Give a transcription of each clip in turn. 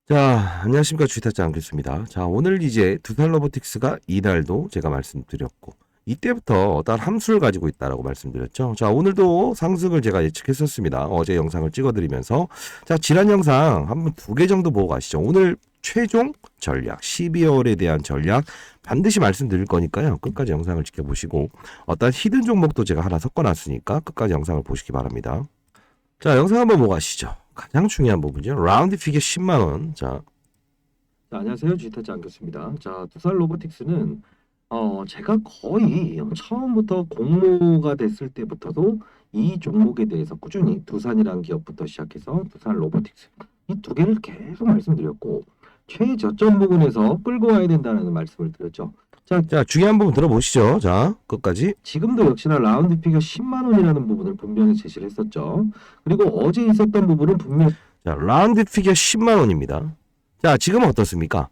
자, 안녕하십니까. 주식타짜 안겠습니다. 자, 오늘 이제 두산 로보틱스가 이날도 제가 말씀드렸고, 이때부터 어떠한 함수를 가지고 있다라고 말씀드렸죠. 자, 오늘도 상승을 제가 예측했었습니다. 어제 영상을 찍어드리면서. 자, 지난 영상 한번 2개 정도 보고 가시죠. 오늘 최종 전략, 12월에 대한 전략 반드시 말씀드릴 거니까요. 끝까지 영상을 지켜보시고, 어떤 히든 종목도 제가 하나 섞어놨으니까 끝까지 영상을 보시기 바랍니다. 자, 영상 한번 보고 가시죠. 가장 중요한 부분이죠. 라운드 피겨 10만원. 자, 안녕하세요. 주식타짜 안겼습니다. 자, 두산 로보틱스는 제가 거의 처음부터 공모가 됐을 때부터도 이 종목에 대해서 꾸준히 두산이라는 기업부터 시작해서 두산 로보틱스 이 2개를 계속 말씀드렸고 최저점 부분에서 끌고 와야 된다는 말씀을 드렸죠. 자, 중요한 부분 들어보시죠. 자, 끝까지. 지금도 역시나 라운드 피겨 10만 원이라는 부분을 분명히 제시를 했었죠. 그리고 어제 있었던 부분은 분명. 자, 라운드 피겨 10만 원입니다. 자, 지금은 어떻습니까?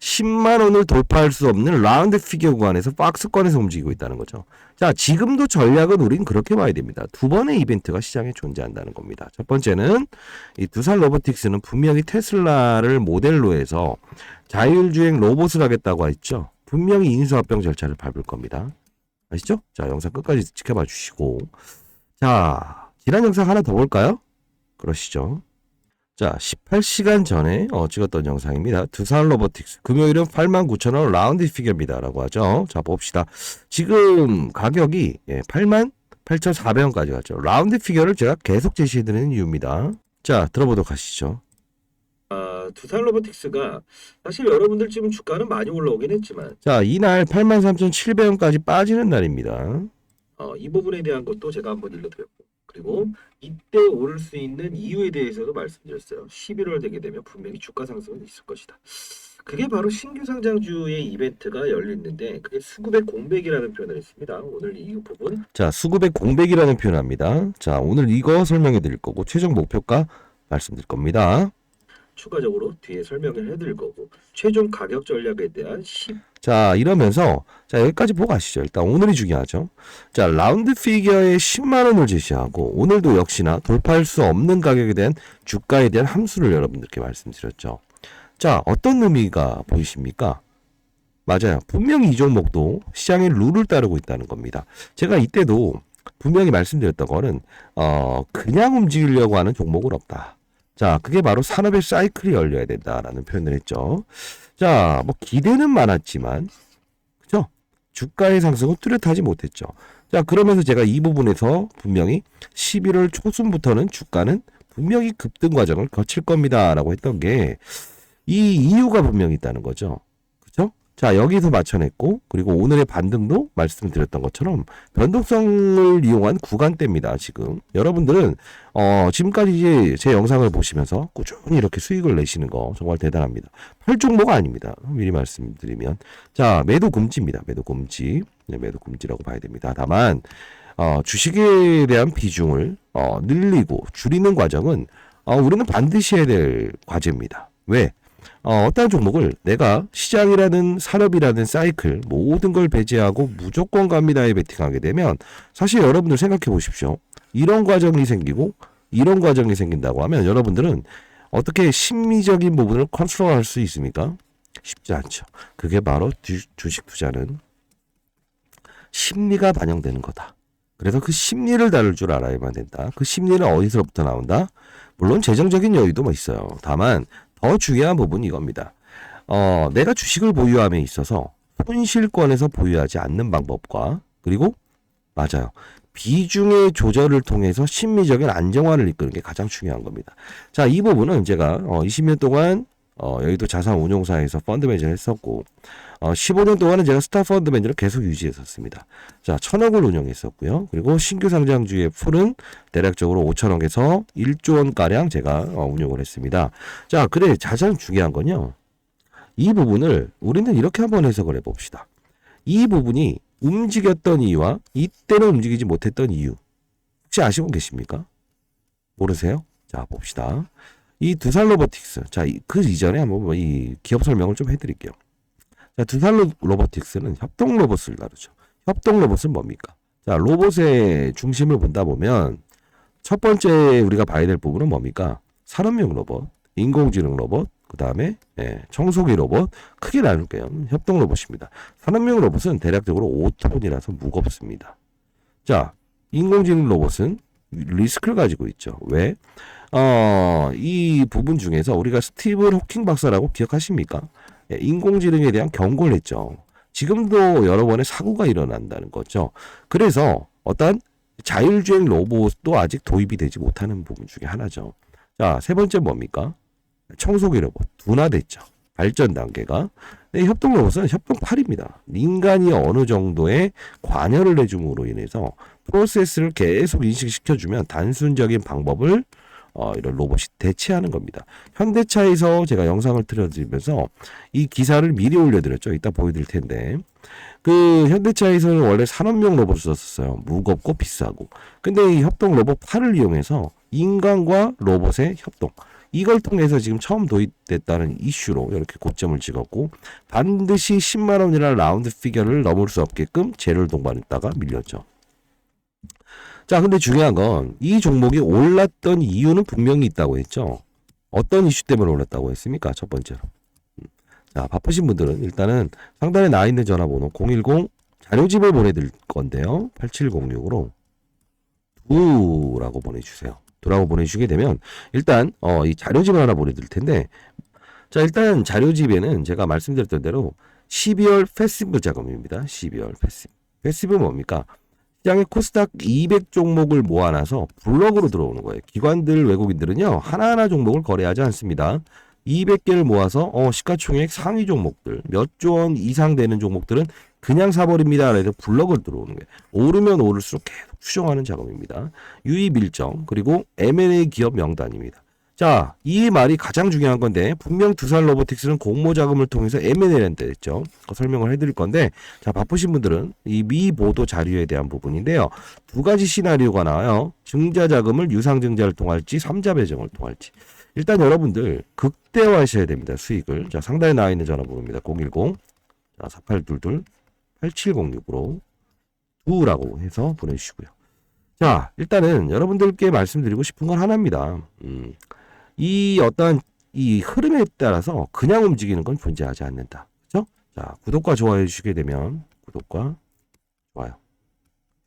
10만 원을 돌파할 수 없는 라운드 피겨 구간에서 박스권에서 움직이고 있다는 거죠. 자, 지금도 전략은 우린 그렇게 봐야 됩니다. 2번의 이벤트가 시장에 존재한다는 겁니다. 첫 번째는 이 두산 로보틱스는 분명히 테슬라를 모델로 해서 자율주행 로봇을 하겠다고 했죠. 분명히 인수합병 절차를 밟을 겁니다. 아시죠? 자, 영상 끝까지 지켜봐 주시고. 자, 지난 영상 하나 더 볼까요? 그러시죠. 자, 18시간 전에 찍었던 영상입니다. 두산 로보틱스. 금요일은 89,000원 라운드 피겨입니다. 라고 하죠. 자, 봅시다. 지금 가격이 88,400원까지 갔죠. 라운드 피겨를 제가 계속 제시해드리는 이유입니다. 자, 들어보도록 하시죠. 두산 로보틱스가 사실 여러분들 지금 주가는 많이 올라오긴 했지만 자, 이날 83,700원까지 빠지는 날입니다. 이 부분에 대한 것도 제가 한번 일러드렸고 그리고 이때 오를 수 있는 이유에 대해서도 말씀드렸어요. 11월 되게 되면 분명히 주가 상승은 있을 것이다. 그게 바로 신규 상장주의 이벤트가 열리는데 그게 수급의 공백이라는 표현을 했습니다. 오늘 이 부분. 자, 수급의 공백이라는 표현을 합니다. 자, 오늘 이거 설명해 드릴 거고 최종 목표가 말씀드릴 겁니다. 추가적으로 뒤에 설명을 해드릴 거고 최종 가격 전략에 대한 자, 이러면서 자, 여기까지 보고 가시죠. 일단 오늘이 중요하죠. 자, 라운드 피겨에 10만 원을 제시하고 오늘도 역시나 돌파할 수 없는 가격에 대한 주가에 대한 함수를 여러분들께 말씀드렸죠. 자, 어떤 의미가 보이십니까? 맞아요. 분명히 이 종목도 시장의 룰을 따르고 있다는 겁니다. 제가 이때도 분명히 말씀드렸던 거는 그냥 움직이려고 하는 종목은 없다. 자, 그게 바로 산업의 사이클이 열려야 된다라는 표현을 했죠. 자, 뭐 기대는 많았지만, 그죠? 주가의 상승은 뚜렷하지 못했죠. 자, 그러면서 제가 이 부분에서 분명히 11월 초순부터는 주가는 분명히 급등 과정을 거칠 겁니다라고 했던 게 이 이유가 분명히 있다는 거죠. 그죠? 자, 여기서 맞춰냈고, 그리고 오늘의 반등도 말씀드렸던 것처럼 변동성을 이용한 구간대입니다, 지금. 여러분들은, 지금까지 이제 제 영상을 보시면서 꾸준히 이렇게 수익을 내시는 거 정말 대단합니다. 팔종목 아닙니다. 미리 말씀드리면. 자, 매도 금지입니다. 매도 금지. 네, 매도 금지라고 봐야 됩니다. 다만, 주식에 대한 비중을, 늘리고 줄이는 과정은, 우리는 반드시 해야 될 과제입니다. 왜? 어떤 종목을 내가 시장이라는 산업이라는 사이클 모든 걸 배제하고 무조건 갑니다에 베팅하게 되면 사실 여러분들 생각해 보십시오. 이런 과정이 생기고 이런 과정이 생긴다고 하면 여러분들은 어떻게 심리적인 부분을 컨트롤할 수 있습니까? 쉽지 않죠. 그게 바로 주식 투자는 심리가 반영되는 거다. 그래서 그 심리를 다룰 줄 알아야만 된다. 그 심리는 어디서부터 나온다? 물론 재정적인 여유도 뭐 있어요. 다만 더 중요한 부분이 이겁니다. 내가 주식을 보유함에 있어서 손실권에서 보유하지 않는 방법과 그리고 맞아요. 비중의 조절을 통해서 심리적인 안정화를 이끄는 게 가장 중요한 겁니다. 자, 이 부분은 제가 20년 동안 여의도 자산운용사에서 펀드 매니저를 했었고 15년 동안은 제가 스타 펀드 매니저를 계속 유지했었습니다. 자, 1,000억을 운영했었고요. 그리고 신규 상장주의 풀은 대략적으로 5,000억에서 1조 원가량 제가 운용을 했습니다. 자, 그래 가장 중요한 건요. 이 부분을 우리는 이렇게 한번 해석을 해봅시다. 이 부분이 움직였던 이유와 이때는 움직이지 못했던 이유 혹시 아시고 계십니까? 모르세요? 자, 봅시다. 이 두산 로보틱스. 자, 그 이전에 한번 이 기업 설명을 좀 해드릴게요. 자, 두산 로보틱스는 협동 로봇을 다루죠. 협동 로봇은 뭡니까? 자, 로봇의 중심을 본다 보면 첫 번째 우리가 봐야 될 부분은 뭡니까? 산업용 로봇, 인공지능 로봇, 그 다음에 청소기 로봇 크게 나눌게요. 협동 로봇입니다. 산업용 로봇은 대략적으로 5톤이라서 무겁습니다. 자, 인공지능 로봇은 리스크를 가지고 있죠. 왜? 이 부분 중에서 우리가 스티븐 호킹 박사라고 기억하십니까? 인공지능에 대한 경고를 했죠. 지금도 여러 번의 사고가 일어난다는 거죠. 그래서 어떤 자율주행 로봇도 아직 도입이 되지 못하는 부분 중에 하나죠. 자, 세 번째 뭡니까? 청소기 로봇 둔화됐죠. 발전 단계가. 협동 로봇은 협동8입니다. 인간이 어느 정도의 관여를 해줌으로 인해서 프로세스를 계속 인식시켜주면 단순적인 방법을 이런 로봇이 대체하는 겁니다. 현대차에서 제가 영상을 틀어드리면서 이 기사를 미리 올려드렸죠. 이따 보여드릴 텐데. 그 현대차에서는 원래 산업용 로봇을 썼었어요. 무겁고 비싸고. 근데 이 협동 로봇 8을 이용해서 인간과 로봇의 협동. 이걸 통해서 지금 처음 도입됐다는 이슈로 이렇게 고점을 찍었고 반드시 10만 원이라는 라운드 피겨를 넘을 수 없게끔 재료를 동반했다가 밀렸죠. 자, 근데 중요한 건 이 종목이 올랐던 이유는 분명히 있다고 했죠. 어떤 이슈 때문에 올랐다고 했습니까? 첫 번째로. 자, 바쁘신 분들은 일단은 상단에 나와 있는 전화번호 010 자료집을 보내드릴 건데요. 8706으로 두라고 보내주세요. 두라고 보내주시게 되면 일단 이 자료집을 하나 보내드릴 텐데 자, 일단 자료집에는 제가 말씀드렸던 대로 12월 패시브 자금입니다. 12월 패시브. 패시브 뭡니까? 시장에 코스닥 200 종목을 모아놔서 블럭으로 들어오는 거예요. 기관들, 외국인들은요, 하나하나 종목을 거래하지 않습니다. 200개를 모아서 시가총액 상위 종목들, 몇 조 원 이상 되는 종목들은 그냥 사버립니다. 그래서 블럭을 들어오는 거예요. 오르면 오를수록 계속 추정하는 작업입니다. 유입 일정, 그리고 M&A 기업 명단입니다. 자, 이 말이 가장 중요한 건데 분명 두산 로보틱스는 공모 자금을 통해서 M&A를 했죠. 설명을 해드릴 건데 자, 바쁘신 분들은 이 미 보도 자료에 대한 부분인데요. 두 가지 시나리오가 나와요. 증자 자금을 유상증자를 통할지 3자 배정을 통할지. 일단 여러분들 극대화하셔야 됩니다. 수익을. 자, 상단에 나와 있는 전화번호입니다. 010 4822 8706으로 두라고 해서 보내주시고요. 자, 일단은 여러분들께 말씀드리고 싶은 건 하나입니다. 이 어떤 이 흐름에 따라서 그냥 움직이는 건 존재하지 않는다. 그렇죠? 자, 구독과 좋아요 해주시게 되면 구독과 좋아요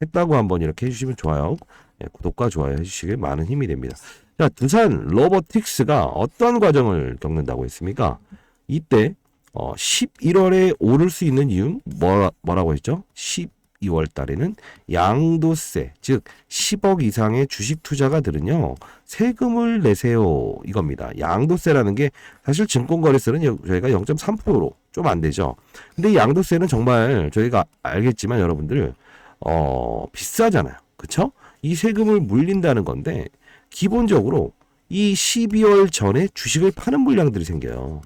했다고 한번 이렇게 해주시면 좋아요. 구독과 좋아요 해주시길 많은 힘이 됩니다. 자, 두산 로보틱스가 어떤 과정을 겪는다고 했습니까? 이때 11월에 오를 수 있는 이유는 뭐라고 했죠? 12월 달에는 양도세, 즉 10억 이상의 주식 투자가들은요 세금을 내세요 이겁니다. 양도세라는 게 사실 증권거래세는 저희가 0.3%로 좀 안 되죠. 근데 이 양도세는 정말 저희가 알겠지만 여러분들 비싸잖아요. 그쵸? 이 세금을 물린다는 건데 기본적으로 이 12월 전에 주식을 파는 물량들이 생겨요.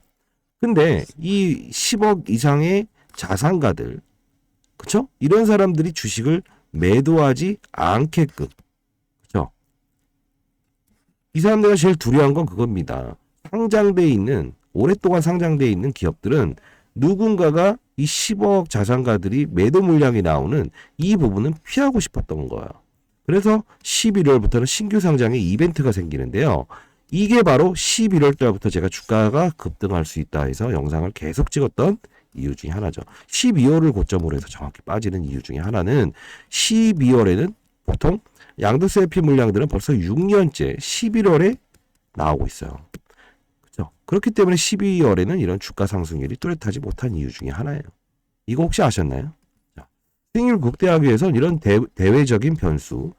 근데 이 10억 이상의 자산가들, 그쵸? 이런 사람들이 주식을 매도하지 않게끔, 그쵸? 이 사람들가 제일 두려운 건 그겁니다. 상장돼 있는, 오랫동안 상장돼 있는 기업들은 누군가가 이 10억 자산가들이 매도 물량이 나오는 이 부분은 피하고 싶었던 거예요. 그래서 11월부터는 신규 상장의 이벤트가 생기는데요. 이게 바로 11월 달부터 제가 주가가 급등할 수 있다 해서 영상을 계속 찍었던 이유 중에 하나죠. 12월을 고점으로 해서 정확히 빠지는 이유 중에 하나는 12월에는 보통 양도세 회피 물량들은 벌써 6년째 11월에 나오고 있어요. 그렇죠? 그렇기 때문에 12월에는 이런 주가 상승률이 뚜렷하지 못한 이유 중에 하나예요. 이거 혹시 아셨나요? 자, 수익률 극대화하기 위해서는 이런 대외적인 변수,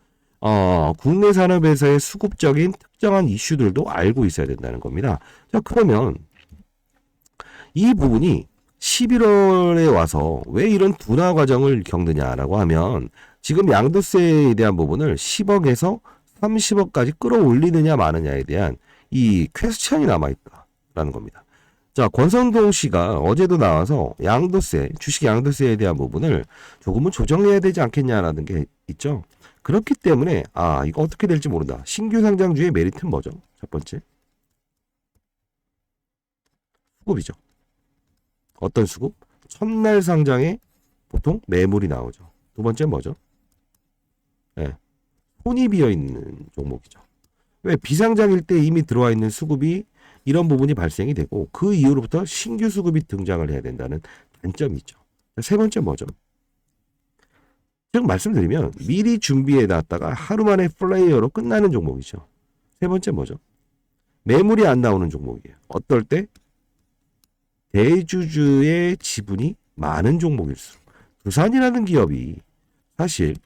국내 산업에서의 수급적인 특정한 이슈들도 알고 있어야 된다는 겁니다. 자, 그러면 이 부분이 11월에 와서 왜 이런 둔화 과정을 겪느냐라고 하면 지금 양도세에 대한 부분을 10억에서 30억까지 끌어올리느냐 마느냐에 대한 이 퀘스천이 남아있다라는 겁니다. 자, 권성동 씨가 어제도 나와서 양도세, 주식 양도세에 대한 부분을 조금은 조정해야 되지 않겠냐라는 게 있죠. 그렇기 때문에 이거 어떻게 될지 모른다. 신규 상장주의 메리트는 뭐죠? 첫 번째, 수급이죠. 어떤 수급? 첫날 상장에 보통 매물이 나오죠. 두 번째 뭐죠? 손이 비어 있는 종목이죠. 왜? 비상장일 때 이미 들어와 있는 수급이 이런 부분이 발생이 되고 그 이후로부터 신규 수급이 등장을 해야 된다는 단점이 있죠. 세 번째 뭐죠? 즉 말씀드리면 미리 준비해 놨다가 하루 만에 플레이어로 끝나는 종목이죠. 세 번째 뭐죠? 매물이 안 나오는 종목이에요. 어떨 때? 대주주의 지분이 많은 종목일수록. 두산이라는 기업이 사실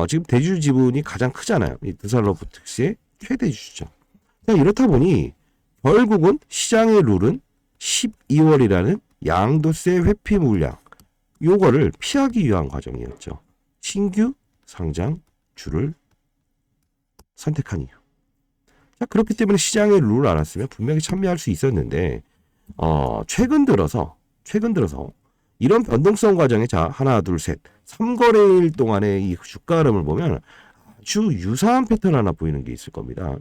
지금 대주주 지분이 가장 크잖아요. 이 두산 로보틱스의 최대 주주죠. 이렇다 보니 결국은 시장의 룰은 12월이라는 양도세 회피 물량 요거를 피하기 위한 과정이었죠. 신규 상장주를 선택한 이유. 자, 그렇기 때문에 시장의 룰을 알았으면 분명히 참여할 수 있었는데 최근 들어서 이런 변동성 과정에 자 하나 둘 셋 3거래일 동안의 이 주가 흐름을 보면 아주 유사한 패턴 하나 보이는 게 있을 겁니다.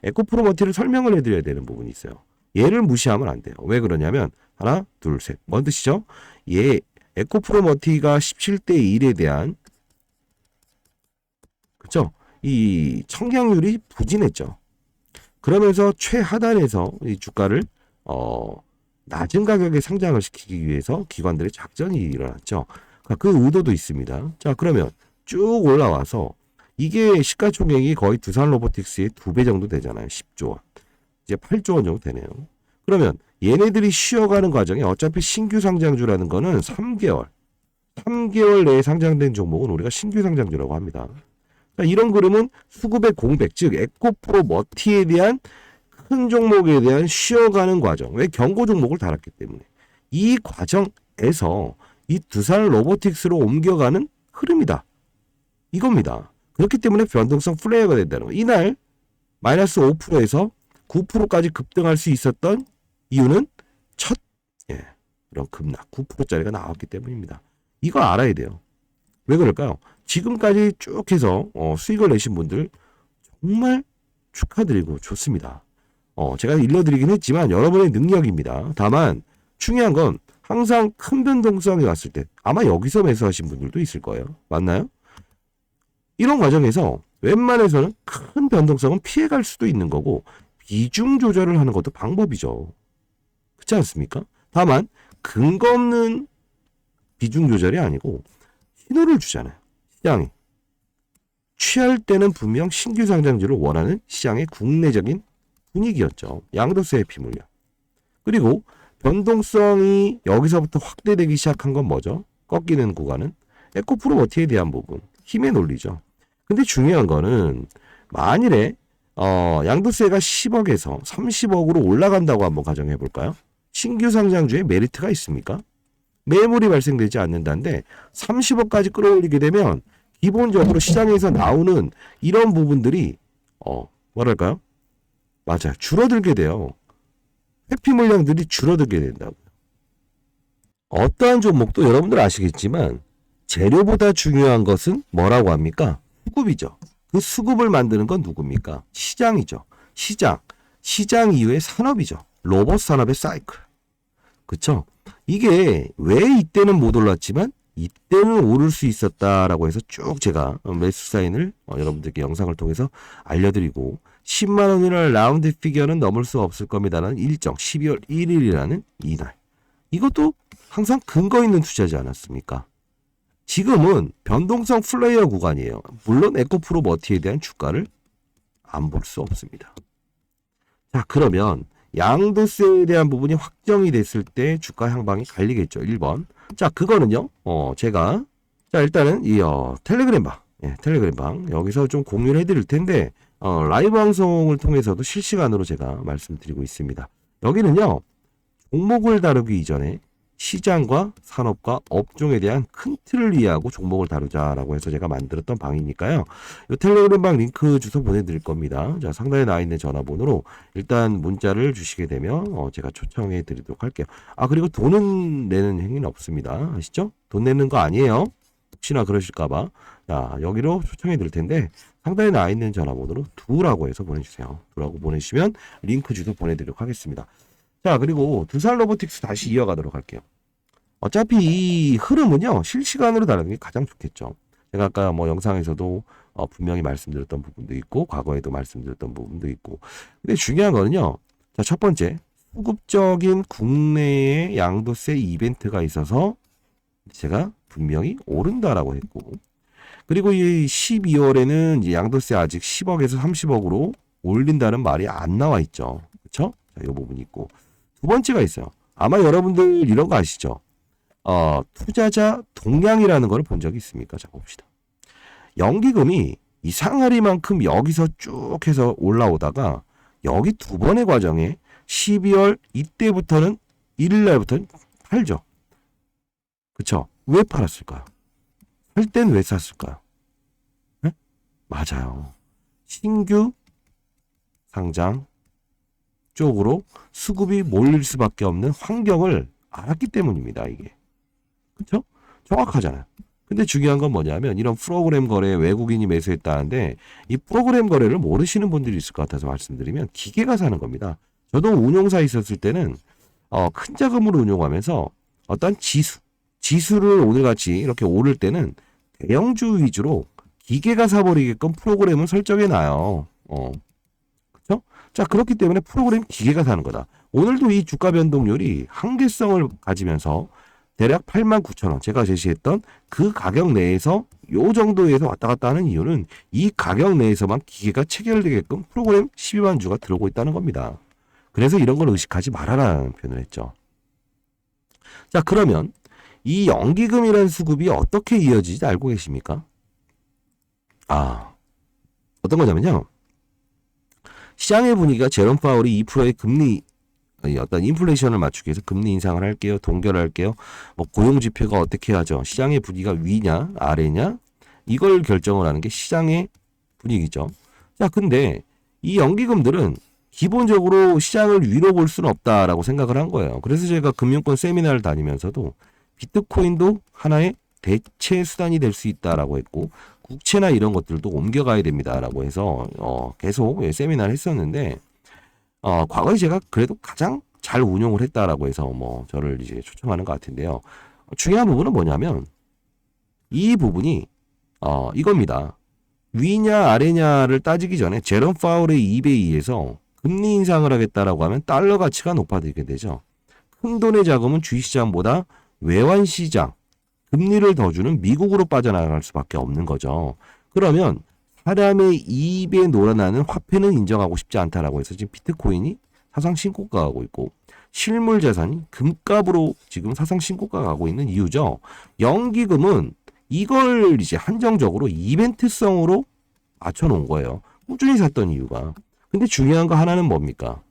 에코프로머티를 설명을 해드려야 되는 부분이 있어요. 얘를 무시하면 안 돼요. 왜 그러냐면 하나 둘 셋 뭔 뜻이죠? 에코프로머티가 17대 1에 대한 그렇죠? 이 청량률이 부진했죠. 그러면서 최하단에서 이 주가를 낮은 가격에 상장을 시키기 위해서 기관들의 작전이 일어났죠. 그 의도도 있습니다. 자, 그러면 쭉 올라와서 이게 시가총액이 거의 두산 로보틱스의 2배 정도 되잖아요. 10조 원. 이제 8조 원 정도 되네요. 그러면 얘네들이 쉬어가는 과정에 어차피 신규 상장주라는 거는 3개월 내에 상장된 종목은 우리가 신규 상장주라고 합니다. 이런 그림은 수급의 공백, 즉 에코프로 머티에 대한 큰 종목에 대한 쉬어가는 과정. 왜 경고 종목을 달았기 때문에. 이 과정에서 이 두산 로보틱스로 옮겨가는 흐름이다. 이겁니다. 그렇기 때문에 변동성 플레이어가 된다는 거. 이날 마이너스 5%에서 9%까지 급등할 수 있었던 이유는 이런 급락 9%짜리가 나왔기 때문입니다. 이거 알아야 돼요. 왜 그럴까요? 지금까지 쭉 해서 수익을 내신 분들 정말 축하드리고 좋습니다. 제가 일러드리긴 했지만 여러분의 능력입니다. 다만 중요한 건 항상 큰 변동성이 왔을 때 아마 여기서 매수하신 분들도 있을 거예요. 맞나요? 이런 과정에서 웬만해서는 큰 변동성은 피해갈 수도 있는 거고 비중 조절을 하는 것도 방법이죠. 그렇지 않습니까? 다만 근거 없는 비중 조절이 아니고 신호를 주잖아요. 시장이. 취할 때는 분명 신규 상장주를 원하는 시장의 국내적인 분위기였죠. 양도세 회피 물량. 그리고 변동성이 여기서부터 확대되기 시작한 건 뭐죠? 꺾이는 구간은 에코프로머티에 대한 부분. 힘의 논리죠. 근데 중요한 거는 만일에 양도세가 10억에서 30억으로 올라간다고 한번 가정해 볼까요? 신규 상장주에 메리트가 있습니까? 매물이 발생되지 않는다는데 30억까지 끌어올리게 되면 기본적으로 시장에서 나오는 이런 부분들이 뭐랄까요? 맞아요. 줄어들게 돼요. 회피 물량들이 줄어들게 된다고요. 어떠한 종목도 여러분들 아시겠지만 재료보다 중요한 것은 뭐라고 합니까? 수급이죠. 그 수급을 만드는 건 누굽니까? 시장이죠. 시장 이후의 산업이죠. 로봇 산업의 사이클. 그쵸? 이게 왜 이때는 못 올랐지만 이때는 오를 수 있었다라고 해서 쭉 제가 매수 사인을 여러분들께 영상을 통해서 알려드리고 10만 원이라는 라운드 피겨는 넘을 수 없을 겁니다라는 일정 12월 1일이라는 이날. 이것도 항상 근거 있는 투자지 않았습니까? 지금은 변동성 플레이어 구간이에요. 물론 에코프로 머티에 대한 주가를 안 볼 수 없습니다. 자, 그러면 양도세에 대한 부분이 확정이 됐을 때 주가 향방이 갈리겠죠. 1번. 자, 그거는요. 제가 일단은 이 텔레그램방 여기서 좀 공유를 해드릴 텐데 라이브 방송을 통해서도 실시간으로 제가 말씀드리고 있습니다. 여기는요. 종목을 다루기 이전에 시장과 산업과 업종에 대한 큰 틀을 이해하고 종목을 다루자라고 해서 제가 만들었던 방이니까요. 이 텔레그램방 링크 주소 보내드릴 겁니다. 자, 상단에 나와 있는 전화번호로 일단 문자를 주시게 되면 제가 초청해 드리도록 할게요. 그리고 돈은 내는 행위는 없습니다. 아시죠? 돈 내는 거 아니에요. 혹시나 그러실까봐. 자, 여기로 초청해 드릴 텐데 상단에 나와 있는 전화번호로 두라고 해서 보내주세요. 두라고 보내주시면 링크 주소 보내드리도록 하겠습니다. 자, 그리고 두산 로보틱스 다시 이어가도록 할게요. 어차피 이 흐름은요, 실시간으로 다루는 게 가장 좋겠죠. 제가 아까 영상에서도 분명히 말씀드렸던 부분도 있고, 과거에도 말씀드렸던 부분도 있고. 근데 중요한 거는요, 자, 첫 번째, 수급적인 국내의 양도세 이벤트가 있어서 제가 분명히 오른다라고 했고, 그리고 이 12월에는 이제 양도세 아직 10억에서 30억으로 올린다는 말이 안 나와 있죠. 그렇죠? 자, 이 부분이 있고, 두 번째가 있어요. 아마 여러분들 이런 거 아시죠? 투자자 동향이라는 걸 본 적이 있습니까? 자, 봅시다. 연기금이 이 상하리만큼 여기서 쭉 해서 올라오다가 여기 두 번의 과정에 12월 이때부터는 1일 날부터는 팔죠. 그쵸? 왜 팔았을까요? 할 땐 왜 샀을까요? 네? 맞아요. 신규 상장 쪽으로 수급이 몰릴 수밖에 없는 환경을 알았기 때문입니다. 이게. 그쵸? 정확하잖아요. 근데 중요한 건 뭐냐면 이런 프로그램 거래에 외국인이 매수했다는데 이 프로그램 거래를 모르시는 분들이 있을 것 같아서 말씀드리면 기계가 사는 겁니다. 저도 운용사에 있었을 때는 큰 자금으로 운용하면서 어떤 지수를 오늘같이 이렇게 오를 때는 대형주 위주로 기계가 사버리게끔 프로그램을 설정해 놔요. 그렇죠? 자, 그렇기 때문에 프로그램 기계가 사는 거다. 오늘도 이 주가 변동률이 한계성을 가지면서 대략 89,000원 제가 제시했던 그 가격 내에서 요 정도에서 왔다 갔다 하는 이유는 이 가격 내에서만 기계가 체결되게끔 프로그램 12만 주가 들어오고 있다는 겁니다. 그래서 이런 걸 의식하지 말아라는 표현을 했죠. 자, 그러면 이 연기금이라는 수급이 어떻게 이어지지 알고 계십니까? 어떤 거냐면요. 시장의 분위기가 제롬 파월이 2%의 금리 어떤 인플레이션을 맞추기 위해서 금리 인상을 할게요. 동결할게요. 뭐 고용 지표가 어떻게 하죠? 시장의 분위기가 위냐 아래냐 이걸 결정을 하는 게 시장의 분위기죠. 자, 근데 이 연기금들은 기본적으로 시장을 위로 볼 수는 없다라고 생각을 한 거예요. 그래서 제가 금융권 세미나를 다니면서도 비트코인도 하나의 대체 수단이 될 수 있다라고 했고 국채나 이런 것들도 옮겨가야 됩니다라고 해서 계속 세미나를 했었는데 과거에 제가 그래도 가장 잘 운용을 했다라고 해서 뭐 저를 이제 초청하는 것 같은데요. 중요한 부분은 뭐냐면 이 부분이 이겁니다. 위냐 아래냐를 따지기 전에 제롬 파월의 입에 의해서 금리 인상을 하겠다라고 하면 달러 가치가 높아지게 되죠. 큰돈의 자금은 주식시장보다 외환시장, 금리를 더 주는 미국으로 빠져나갈 수밖에 없는 거죠. 그러면 사람의 입에 놀아나는 화폐는 인정하고 싶지 않다라고 해서 지금 비트코인이 사상 신고가 가고 있고 실물 자산이 금값으로 지금 사상 신고가 가고 있는 이유죠. 연기금은 이걸 이제 한정적으로 이벤트성으로 맞춰 놓은 거예요. 꾸준히 샀던 이유가. 근데 중요한 거 하나는 뭡니까?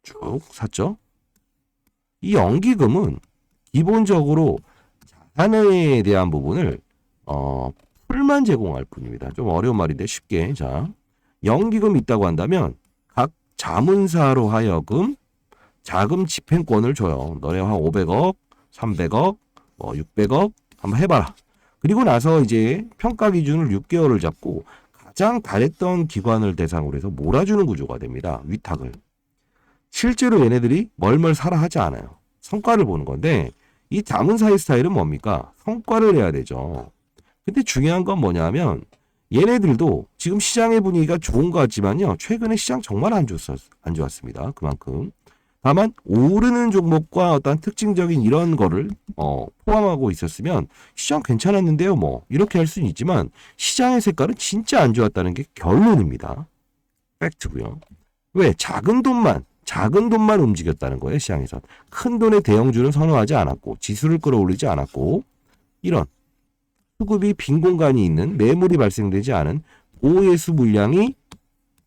쭉 샀죠. 이 연기금은 기본적으로 자산에 대한 부분을 풀만 제공할 뿐입니다. 좀 어려운 말인데 쉽게. 자, 연기금이 있다고 한다면 각 자문사로 하여금 자금 집행권을 줘요. 너네 한 500억, 300억, 600억 한번 해봐라. 그리고 나서 이제 평가 기준을 6개월을 잡고 가장 잘했던 기관을 대상으로 해서 몰아주는 구조가 됩니다. 위탁을. 실제로 얘네들이 멀멀 사라 하지 않아요. 성과를 보는 건데 이 자문사의 스타일은 뭡니까? 성과를 내야 되죠. 근데 중요한 건 뭐냐면 얘네들도 지금 시장의 분위기가 좋은 것 같지만요. 최근에 시장 정말 안 좋았습니다. 그만큼. 다만 오르는 종목과 어떤 특징적인 이런 거를 포함하고 있었으면 시장 괜찮았는데요. 뭐 이렇게 할 수는 있지만 시장의 색깔은 진짜 안 좋았다는 게 결론입니다. 팩트고요. 왜? 작은 돈만 움직였다는 거예요. 시장에서. 큰 돈의 대형주는 선호하지 않았고 지수를 끌어올리지 않았고 이런 수급이 빈 공간이 있는 매물이 발생되지 않은 보예수 물량이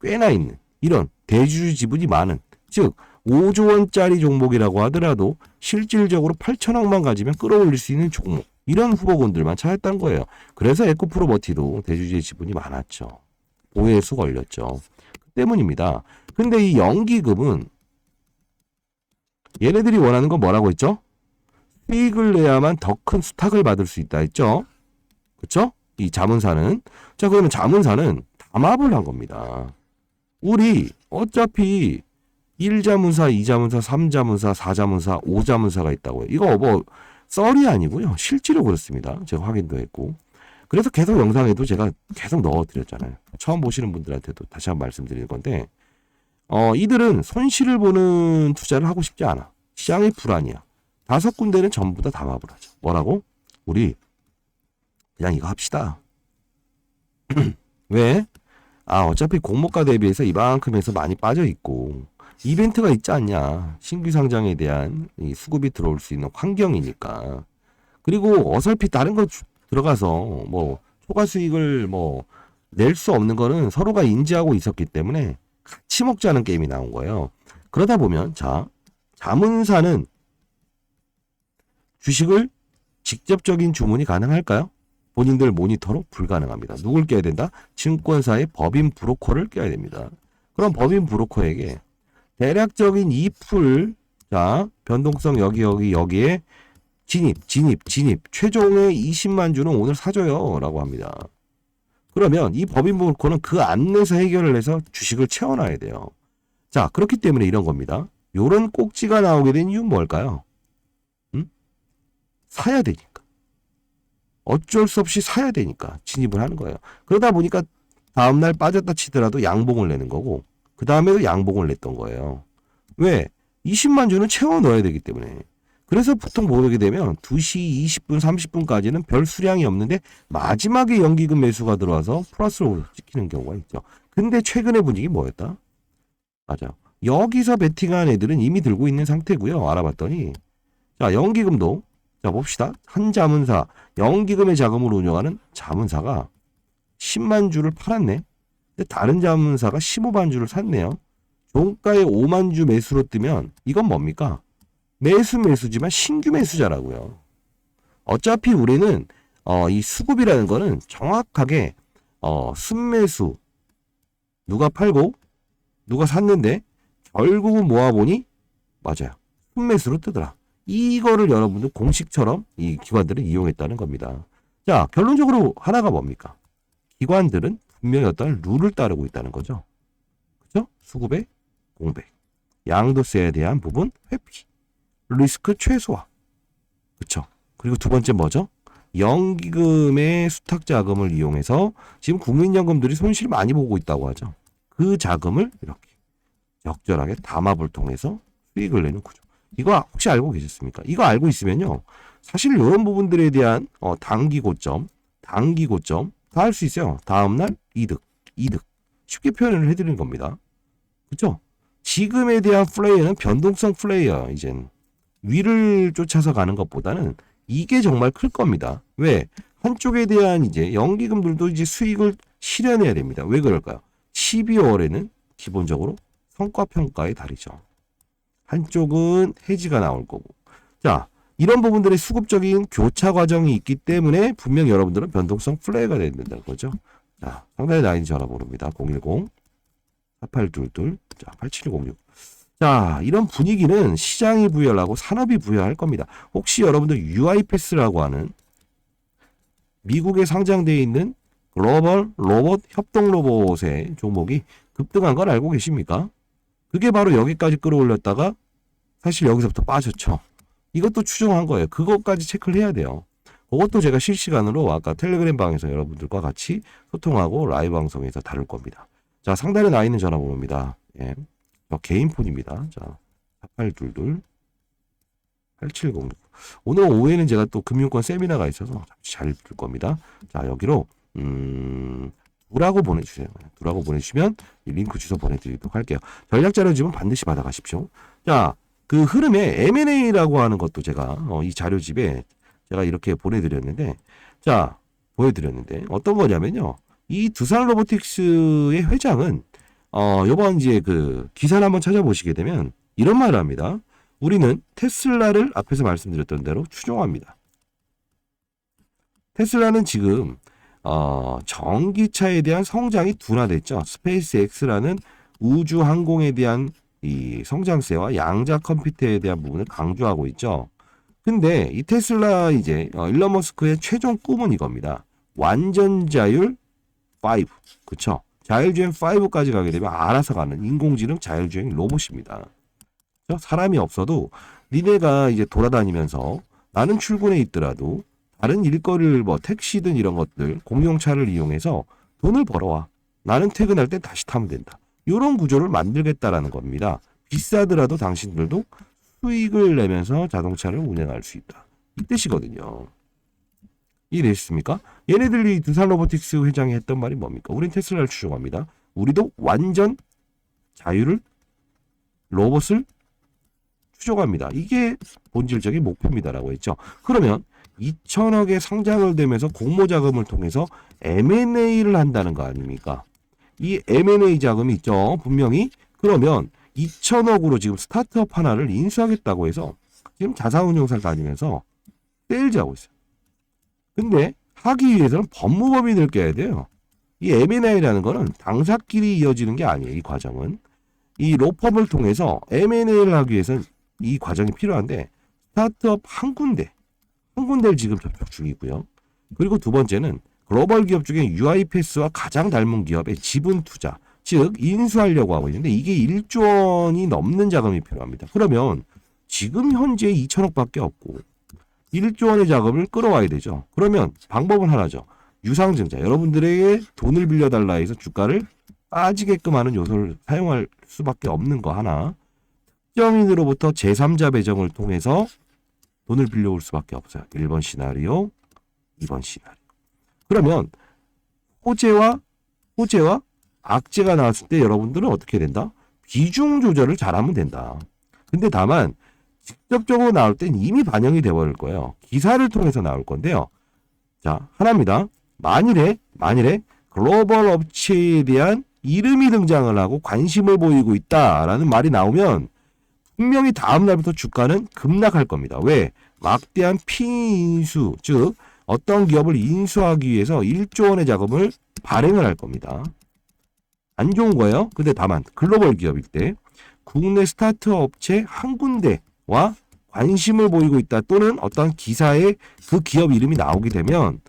꽤나 있는 이런 대주주 지분이 많은 즉 5조 원짜리 종목이라고 하더라도 실질적으로 8천억만 가지면 끌어올릴 수 있는 종목 이런 후보군들만 찾았던 거예요. 그래서 에코프로버티도 대주주의 지분이 많았죠. 보예수 걸렸죠. 그 때문입니다. 근데 이 연기금은 얘네들이 원하는 건 뭐라고 했죠? 수익을 내야만 더 큰 수탁을 받을 수 있다 했죠. 그렇죠? 이 자문사는. 자, 그러면 자문사는 담합을 한 겁니다. 우리 어차피 1자문사, 2자문사, 3자문사, 4자문사, 5자문사가 있다고요. 이거 뭐 썰이 아니고요. 실제로 그렇습니다. 제가 확인도 했고. 그래서 계속 영상에도 제가 계속 넣어드렸잖아요. 처음 보시는 분들한테도 다시 한번 말씀드리는 건데 이들은 손실을 보는 투자를 하고 싶지 않아. 시장이 불안이야. 5군데는 전부 다 담합을 하죠. 뭐라고? 우리 그냥 이거 합시다. 왜? 어차피 공모가 대비해서 이만큼 해서 많이 빠져 있고 이벤트가 있지 않냐. 신규 상장에 대한 이 수급이 들어올 수 있는 환경이니까. 그리고 어설피 다른 거 들어가서 뭐 초과 수익을 뭐 낼 수 없는 거는 서로가 인지하고 있었기 때문에 같이 먹자는 게임이 나온 거예요. 그러다 보면 자문사는 주식을 직접적인 주문이 가능할까요? 본인들 모니터로 불가능합니다. 누굴 껴야 된다? 증권사의 법인 브로커를 껴야 됩니다. 그럼 법인 브로커에게 대략적인 이 풀, 변동성 여기에 진입, 최종의 20만 주는 오늘 사줘요. 라고 합니다. 그러면 이 법인 브로커는 그 안내서 해결을 해서 주식을 채워놔야 돼요. 자, 그렇기 때문에 이런 겁니다. 요런 꼭지가 나오게 된 이유는 뭘까요? 사야 되니까. 어쩔 수 없이 사야 되니까 진입을 하는 거예요. 그러다 보니까 다음날 빠졌다 치더라도 양봉을 내는 거고 그 다음에도 양봉을 냈던 거예요. 왜? 20만 주는 채워 넣어야 되기 때문에. 그래서 보통 보게 되면 2시 20분, 30분까지는 별 수량이 없는데 마지막에 연기금 매수가 들어와서 플러스로 찍히는 경우가 있죠. 근데 최근의 분위기 뭐였다? 맞아. 여기서 베팅한 애들은 이미 들고 있는 상태고요. 알아봤더니 자, 연기금도 자 봅시다. 한 자문사, 연기금의 자금을 운영하는 자문사가 10만 주를 팔았네. 근데 다른 자문사가 15만 주를 샀네요. 종가에 5만 주 매수로 뜨면 이건 뭡니까? 매수지만 신규 매수자라고요. 어차피 우리는 이 수급이라는 거는 정확하게 순매수 누가 팔고 누가 샀는데 결국은 모아보니 맞아요. 순매수로 뜨더라. 이거를 여러분들 공식처럼 이 기관들은 이용했다는 겁니다. 자, 결론적으로 하나가 뭡니까? 기관들은 분명히 어떤 룰을 따르고 있다는 거죠. 그죠? 수급의 공백, 양도세에 대한 부분 회피, 리스크 최소화. 그쵸? 그리고 두 번째 뭐죠? 연기금의 수탁 자금을 이용해서 지금 국민연금들이 손실 많이 보고 있다고 하죠. 그 자금을 이렇게 적절하게 담합을 통해서 수익을 내는 구조. 이거 혹시 알고 계셨습니까? 이거 알고 있으면요. 사실 이런 부분들에 대한 단기 고점 다 할 수 있어요. 다음날 이득. 쉽게 표현을 해드리는 겁니다. 그렇죠? 지금에 대한 플레이어는 변동성 플레이어. 이젠 위를 쫓아서 가는 것보다는 이게 정말 클 겁니다. 왜? 한쪽에 대한 이제 연기금들도 이제 수익을 실현해야 됩니다. 왜 그럴까요? 12월에는 기본적으로 성과평가의 달이죠. 한쪽은 해지가 나올 거고. 자, 이런 부분들의 수급적인 교차 과정이 있기 때문에 분명 여러분들은 변동성 플레이가 된다는 거죠. 자, 상단에 나인 전화번호입니다. 010-4822, 자, 8706. 자, 이런 분위기는 시장이 부여하고 산업이 부여할 겁니다. 혹시 여러분들 UiPath라고 하는 미국에 상장되어 있는 글로벌 로봇 협동 로봇의 종목이 급등한 걸 알고 계십니까? 그게 바로 여기까지 끌어올렸다가 사실 여기서부터 빠졌죠. 이것도 추정한 거예요. 그것까지 체크를 해야 돼요. 그것도 제가 실시간으로 아까 텔레그램 방에서 여러분들과 같이 소통하고 라이브 방송에서 다룰 겁니다. 자, 상단에 나 있는 전화번호입니다. 예. 저 개인 폰입니다. 자, 4822-8706. 오늘 오후에는 제가 또 금융권 세미나가 있어서 잘 들 겁니다. 자, 여기로 두라고 보내주세요. 두라고 보내주시면 이 링크 주소 보내드리도록 할게요. 전략자료 지금 반드시 받아가십시오. 자, 그 흐름에 M&A라고 하는 것도 제가 이 자료집에 제가 이렇게 보내드렸는데, 자, 보여드렸는데 어떤 거냐면요. 이 두산 로보틱스의 회장은 요번 이제 그 기사를 한번 찾아보시게 되면 이런 말을 합니다. 우리는 테슬라를 앞에서 말씀드렸던 대로 추종합니다. 테슬라는 지금 전기차에 대한 성장이 둔화됐죠. 스페이스 X라는 우주 항공에 대한 이 성장세와 양자 컴퓨터에 대한 부분을 강조하고 있죠. 근데 이 테슬라 이제 일론 머스크의 최종 꿈은 이겁니다. 완전 자율 5. 그쵸? 자율주행 5까지 가게 되면 알아서 가는 인공지능 자율주행 로봇입니다. 그쵸? 사람이 없어도 니네가 이제 돌아다니면서 나는 출근해 있더라도 다른 일거리를 뭐 택시든 이런 것들 공용차를 이용해서 돈을 벌어와. 나는 퇴근할 때 다시 타면 된다. 이런 구조를 만들겠다라는 겁니다. 비싸더라도 당신들도 수익을 내면서 자동차를 운행할 수 있다. 이 뜻이거든요. 이해되셨습니까? 얘네들이 두산 로보틱스 회장이 했던 말이 뭡니까? 우린 테슬라를 추종합니다. 우리도 완전 자유를, 로봇을 추종합니다. 이게 본질적인 목표입니다라고 했죠. 그러면 2천억의 상장을 되면서 공모 자금을 통해서 M&A를 한다는 거 아닙니까? 이 M&A 자금이 있죠. 분명히. 그러면 2천억으로 지금 스타트업 하나를 인수하겠다고 해서 지금 자산운용사를 다니면서 세일즈하고 있어요. 근데 하기 위해서는 법무법인을 껴야 돼요. 이 M&A라는 거는 당사끼리 이어지는 게 아니에요. 이 과정은. 이 로펌을 통해서 M&A를 하기 위해서는 이 과정이 필요한데 스타트업 한 군데를 지금 접촉 중이고요. 그리고 두 번째는 글로벌 기업 중에 UiPath와 가장 닮은 기업의 지분 투자, 즉 인수하려고 하고 있는데 이게 1조 원이 넘는 자금이 필요합니다. 그러면 지금 현재 2천억밖에 없고 1조 원의 자금을 끌어와야 되죠. 그러면 방법은 하나죠. 유상증자, 여러분들에게 돈을 빌려달라 해서 주가를 빠지게끔 하는 요소를 사용할 수밖에 없는 거 하나. 특정인으로부터 제3자 배정을 통해서 돈을 빌려올 수밖에 없어요. 1번 시나리오, 2번 시나리오. 그러면 호재와 악재가 나왔을 때 여러분들은 어떻게 된다? 비중 조절을 잘하면 된다. 근데 다만 직접적으로 나올 땐 이미 반영이 되어버릴 거예요. 기사를 통해서 나올 건데요. 자, 하나입니다. 만일에 글로벌 업체에 대한 이름이 등장을 하고 관심을 보이고 있다라는 말이 나오면 분명히 다음 날부터 주가는 급락할 겁니다. 왜? 막대한 피인수, 즉 어떤 기업을 인수하기 위해서 1조 원의 자금을 발행을 할 겁니다. 안 좋은 거예요. 근데 다만 글로벌 기업일 때 국내 스타트업 업체 한 군데와 관심을 보이고 있다 또는 어떤 기사에 그 기업 이름이 나오게 되면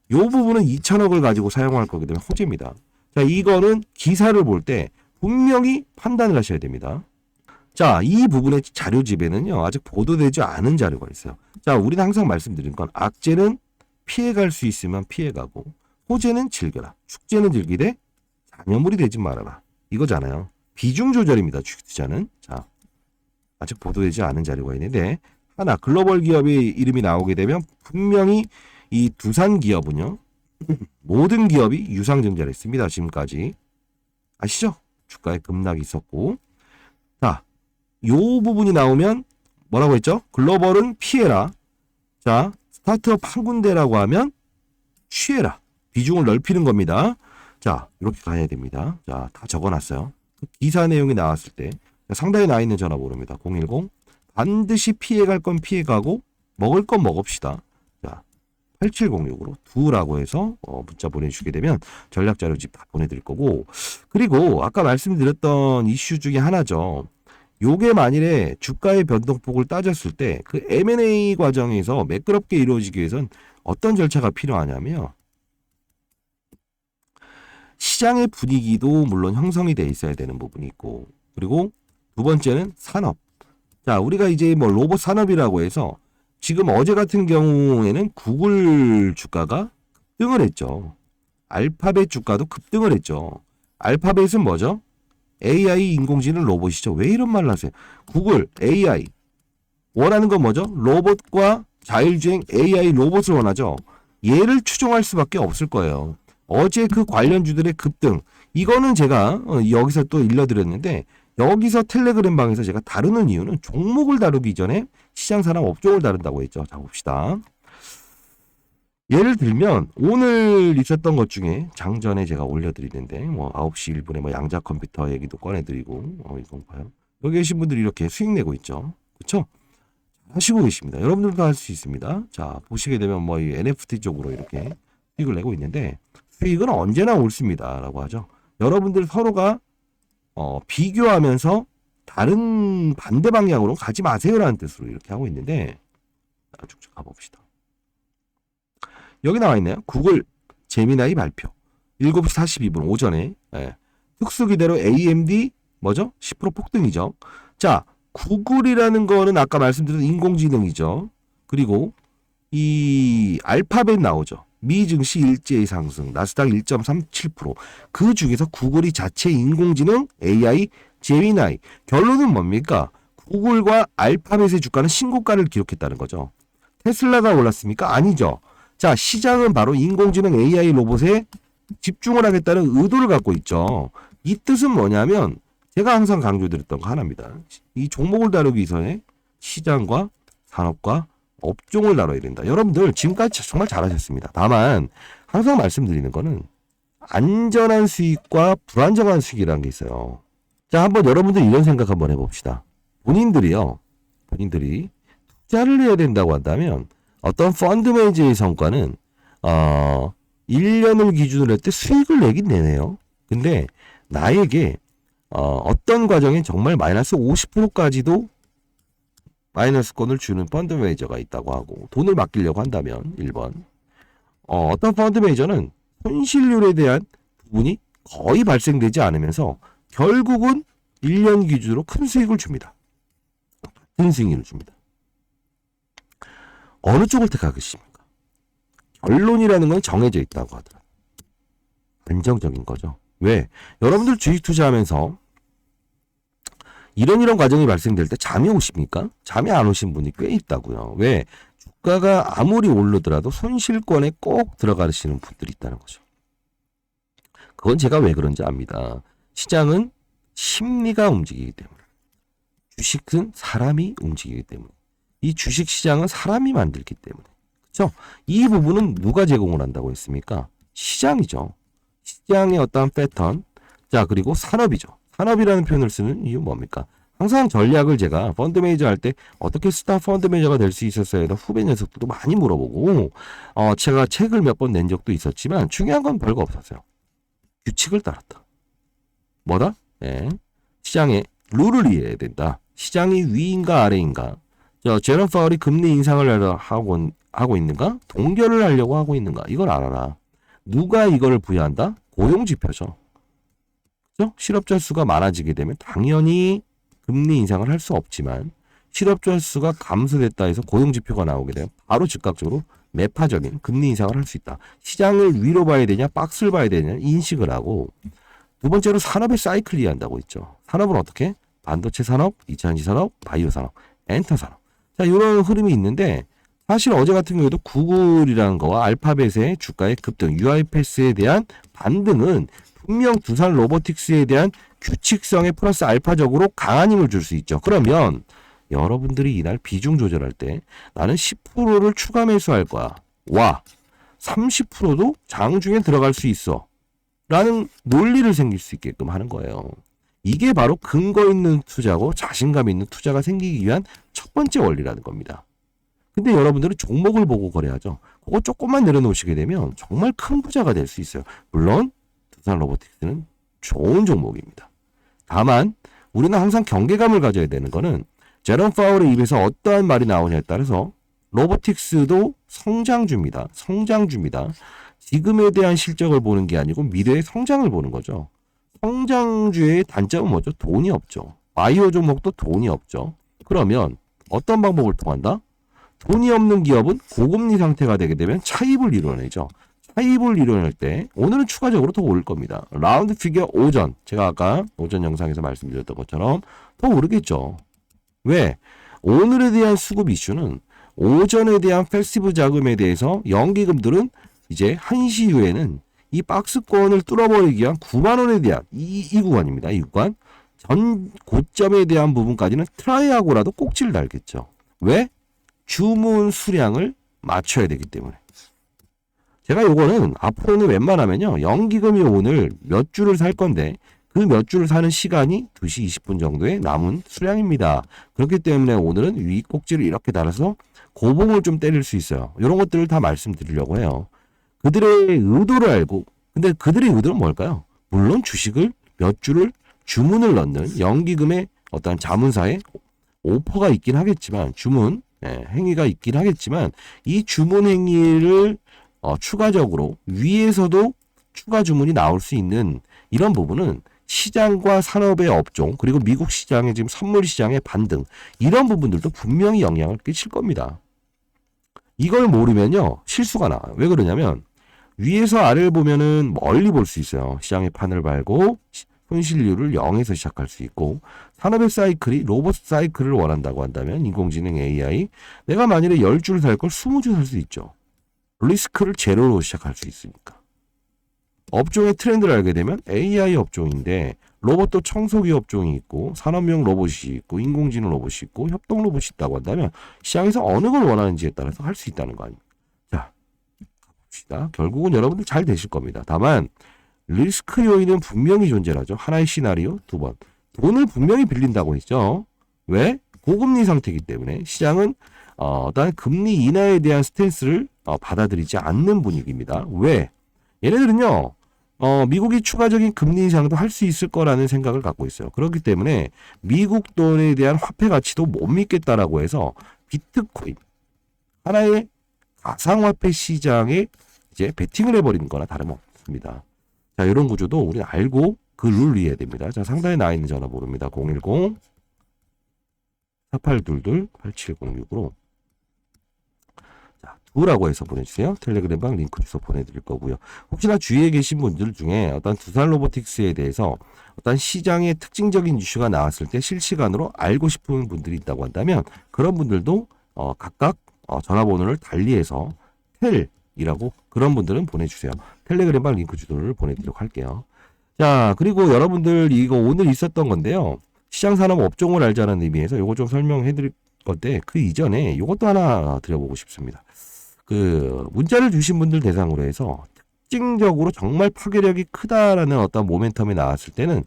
이 부분은 2천억을 가지고 사용할 거기 때문에 호재입니다. 자, 이거는 기사를 볼 때 분명히 판단을 하셔야 됩니다. 자, 이 부분의 자료집에는요, 아직 보도되지 않은 자료가 있어요. 자, 우리는 항상 말씀드린 건 악재는 피해갈 수 있으면 피해가고 호재는 즐겨라. 축제는 즐기되 잔여물이 되지 말아라. 이거잖아요. 비중 조절입니다. 주식 투자는. 자, 아직 보도되지 않은 자료가 있는데 하나, 글로벌 기업의 이름이 나오게 되면 분명히 이 두산 기업은요. 모든 기업이 유상증자를 했습니다. 지금까지. 아시죠? 주가에 급락이 있었고. 자, 요 부분이 나오면 뭐라고 했죠? 글로벌은 피해라. 자, 스타트업 한 군데라고 하면 취해라. 비중을 넓히는 겁니다. 자, 이렇게 가야 됩니다. 자, 다 적어놨어요. 기사 내용이 나왔을 때 상단에 나와 있는 전화번호입니다. 010 반드시 피해갈 건 피해가고 먹을 건 먹읍시다. 자, 8706으로 두라고 해서 문자 보내주시게 되면 전략자료집 다 보내드릴 거고, 그리고 아까 말씀드렸던 이슈 중에 하나죠. 요게 만일에 주가의 변동폭을 따졌을 때 그 M&A 과정에서 매끄럽게 이루어지기 위해선 어떤 절차가 필요하냐면 시장의 분위기도 물론 형성이 돼 있어야 되는 부분이 있고, 그리고 두 번째는 산업. 자, 우리가 이제 뭐 로봇 산업이라고 해서 지금 어제 같은 경우에는 구글 주가가 급등을 했죠. 알파벳 주가도 급등을 했죠. 알파벳은 뭐죠? AI 인공지능 로봇이죠. 왜 이런 말을 하세요? 구글 AI 원하는 건 뭐죠? 로봇과 자율주행 AI 로봇을 원하죠. 얘를 추종할 수밖에 없을 거예요. 어제 그 관련주들의 급등, 이거는 제가 여기서 또 일러드렸는데, 여기서 텔레그램 방에서 제가 다루는 이유는 종목을 다루기 전에 시장 산업 업종을 다룬다고 했죠. 자, 봅시다. 예를 들면 오늘 있었던 것 중에 장전에 제가 올려드리는데 뭐 9시 1분에 뭐 양자 컴퓨터 얘기도 꺼내드리고 이거 봐요. 여기 계신 분들이 이렇게 수익 내고 있죠. 그렇죠? 하시고 계십니다. 여러분들도 할 수 있습니다. 자, 보시게 되면 뭐 이 NFT 쪽으로 이렇게 수익을 내고 있는데 수익은 언제나 옳습니다라고 하죠. 여러분들 서로가 비교하면서 다른 반대 방향으로 가지 마세요라는 뜻으로 이렇게 하고 있는데, 쭉쭉 가봅시다. 여기 나와 있네요. 구글 제미나이 발표 7시 42분 오전에. 특수 기대로 AMD 뭐죠? 10% 폭등이죠. 자, 구글이라는 거는 아까 말씀드린 인공지능이죠. 그리고 이 알파벳 나오죠. 미 증시 일제히 상승, 나스닥 1.37%. 그 중에서 구글이 자체 인공지능 AI 제미나이. 결론은 뭡니까? 구글과 알파벳의 주가는 신고가를 기록했다는 거죠. 테슬라가 올랐습니까? 아니죠. 자, 시장은 바로 인공지능 AI 로봇에 집중을 하겠다는 의도를 갖고 있죠. 이 뜻은 뭐냐면 제가 항상 강조드렸던 거 하나입니다. 이 종목을 다루기 위해서는 시장과 산업과 업종을 다뤄야 된다. 여러분들 지금까지 정말 잘하셨습니다. 다만 항상 말씀드리는 거는 안전한 수익과 불안정한 수익이라는 게 있어요. 자, 한번 여러분들 이런 생각 한번 해봅시다. 본인들이 투자를 해야 된다고 한다면 어떤 펀드 매니저의 성과는 1년을 기준으로 할 때 수익을 내긴 내네요. 근데 나에게 어떤 과정에 정말 마이너스 50%까지도 마이너스권을 주는 펀드 매니저가 있다고 하고 돈을 맡기려고 한다면 1번 어떤 펀드 매니저는 손실률에 대한 부분이 거의 발생되지 않으면서 결국은 1년 기준으로 큰 수익을 줍니다. 큰 수익을 줍니다. 어느 쪽을 택하겠습니까? 결론이라는 건 정해져 있다고 하더라고요. 안정적인 거죠. 왜? 여러분들 주식 투자하면서 이런 과정이 발생될 때 잠이 오십니까? 잠이 안 오신 분이 꽤 있다고요. 왜? 주가가 아무리 오르더라도 손실권에 꼭 들어가시는 분들이 있다는 거죠. 그건 제가 왜 그런지 압니다. 시장은 심리가 움직이기 때문에. 주식은 사람이 움직이기 때문에. 이 주식 시장은 사람이 만들기 때문에. 그렇죠? 이 부분은 누가 제공을 한다고 했습니까? 시장이죠. 시장의 어떠한 패턴. 자, 그리고 산업이죠. 산업이라는 표현을 쓰는 이유 뭡니까? 항상 전략을 제가 펀드 매니저 할 때 어떻게 스타 펀드 매니저가 될 수 있었어요? 후배 녀석들도 많이 물어보고 제가 책을 몇 번 낸 적도 있었지만 중요한 건 별거 없었어요. 규칙을 따랐다. 뭐다? 네. 시장의 룰을 이해해야 된다. 시장이 위인가 아래인가? 제런 파월이 금리 인상을 하고 있는가? 동결을 하려고 하고 있는가? 이걸 알아라. 누가 이걸 부여한다? 고용지표죠. 그죠? 실업자 수가 많아지게 되면 당연히 금리 인상을 할 수 없지만 실업자 수가 감소됐다 해서 고용지표가 나오게 되면 바로 즉각적으로 매파적인 금리 인상을 할 수 있다. 시장을 위로 봐야 되냐 박스를 봐야 되냐 인식을 하고 두 번째로 산업의 사이클 이해한다고 있죠. 산업은 어떻게? 반도체 산업, 2차전지 산업, 바이오 산업, 엔터 산업. 자, 이런 흐름이 있는데 사실 어제 같은 경우에도 구글이라는 거와 알파벳의 주가의 급등, UiPath에 대한 반등은 분명 두산 로보틱스에 대한 규칙성에 플러스 알파적으로 강한 힘을 줄 수 있죠. 그러면 여러분들이 이날 비중 조절할 때 나는 10%를 추가 매수할 거야. 와, 30%도 장중에 들어갈 수 있어. 라는 논리를 생길 수 있게끔 하는 거예요. 이게 바로 근거 있는 투자고 자신감 있는 투자가 생기기 위한 첫 번째 원리라는 겁니다. 근데 여러분들은 종목을 보고 거래하죠. 그거 조금만 내려놓으시게 되면 정말 큰 부자가 될 수 있어요. 물론 두산 로보틱스는 좋은 종목입니다. 다만 우리는 항상 경계감을 가져야 되는 거는 제런 파월의 입에서 어떠한 말이 나오냐에 따라서 로보틱스도 성장주입니다. 성장주입니다. 지금에 대한 실적을 보는 게 아니고 미래의 성장을 보는 거죠. 성장주의 단점은 뭐죠? 돈이 없죠. 바이오 종목도 돈이 없죠. 그러면 어떤 방법을 통한다? 돈이 없는 기업은 고금리 상태가 되게 되면 차입을 이뤄내죠. 차입을 이뤄낼 때 오늘은 추가적으로 더 오를 겁니다. 라운드 피겨 오전, 제가 아까 오전 영상에서 말씀드렸던 것처럼 더 오르겠죠. 왜? 오늘에 대한 수급 이슈는 오전에 대한 페스티브 자금에 대해서 연기금들은 이제 1시 이후에는 이 박스권을 뚫어버리기 위한 9만 원에 대한 이 구간입니다. 이 구간. 전 고점에 대한 부분까지는 트라이하고라도 꼭지를 달겠죠. 왜? 주문 수량을 맞춰야 되기 때문에. 제가 요거는 앞으로는 웬만하면요. 연기금이 오늘 몇 주를 살 건데 그 몇 주를 사는 시간이 2시 20분 정도의 남은 수량입니다. 그렇기 때문에 오늘은 위 꼭지를 이렇게 달아서 고봉을 좀 때릴 수 있어요. 이런 것들을 다 말씀드리려고 해요. 그들의 의도를 알고, 근데 그들의 의도는 뭘까요? 물론 주식을 몇 주를 주문을 넣는 연기금의 어떤 자문사에 오퍼가 있긴 하겠지만, 주문 행위가 있긴 하겠지만, 이 주문 행위를 추가적으로 위에서도 추가 주문이 나올 수 있는 이런 부분은 시장과 산업의 업종, 그리고 미국 시장의 지금 선물 시장의 반등, 이런 부분들도 분명히 영향을 끼칠 겁니다. 이걸 모르면요, 실수가 나와요. 왜 그러냐면 위에서 아래를 보면은 멀리 볼 수 있어요. 시장의 판을 발고 손실률을 0에서 시작할 수 있고, 산업의 사이클이 로봇 사이클을 원한다고 한다면 인공지능 AI, 내가 만일에 10줄 살 걸 20줄 살 수 있죠. 리스크를 제로로 시작할 수 있으니까. 업종의 트렌드를 알게 되면 AI 업종인데 로봇도 청소기 업종이 있고 산업용 로봇이 있고 인공지능 로봇이 있고 협동 로봇이 있다고 한다면 시장에서 어느 걸 원하는지에 따라서 할 수 있다는 거 아닙니까? 자, 가봅시다. 결국은 여러분들 잘 되실 겁니다. 다만 리스크 요인은 분명히 존재하죠. 하나의 시나리오, 두 번. 돈을 분명히 빌린다고 했죠. 왜? 고금리 상태이기 때문에 시장은 어떤 금리 인하에 대한 스탠스를 받아들이지 않는 분위기입니다. 왜? 얘네들은요. 미국이 추가적인 금리 인상도 할 수 있을 거라는 생각을 갖고 있어요. 그렇기 때문에 미국 돈에 대한 화폐 가치도 못 믿겠다라고 해서 비트코인, 하나의 가상화폐 시장에 이제 베팅을 해버리는 거나 다름없습니다. 자, 이런 구조도 우리는 알고 그 룰 이해해야 됩니다. 자, 상단에 나와 있는 전화번호입니다. 010-4822-8706으로. 자, 두라고 해서 보내주세요. 텔레그램방 링크 주소 보내드릴 거고요. 혹시나 주위에 계신 분들 중에 어떤 두산 로보틱스에 대해서 어떤 시장의 특징적인 이슈가 나왔을 때 실시간으로 알고 싶은 분들이 있다고 한다면 그런 분들도 각각 전화번호를 달리해서 텔이라고 그런 분들은 보내주세요. 텔레그램방 링크 주소를 보내드리도록 할게요. 자, 그리고 여러분들 이거 오늘 있었던 건데요. 시장산업 업종을 알자는 의미에서 이거 좀 설명해 드릴 건데 그 이전에 이것도 하나 드려보고 싶습니다. 그 문자를 주신 분들 대상으로 해서 특징적으로 정말 파괴력이 크다라는 어떤 모멘텀이 나왔을 때는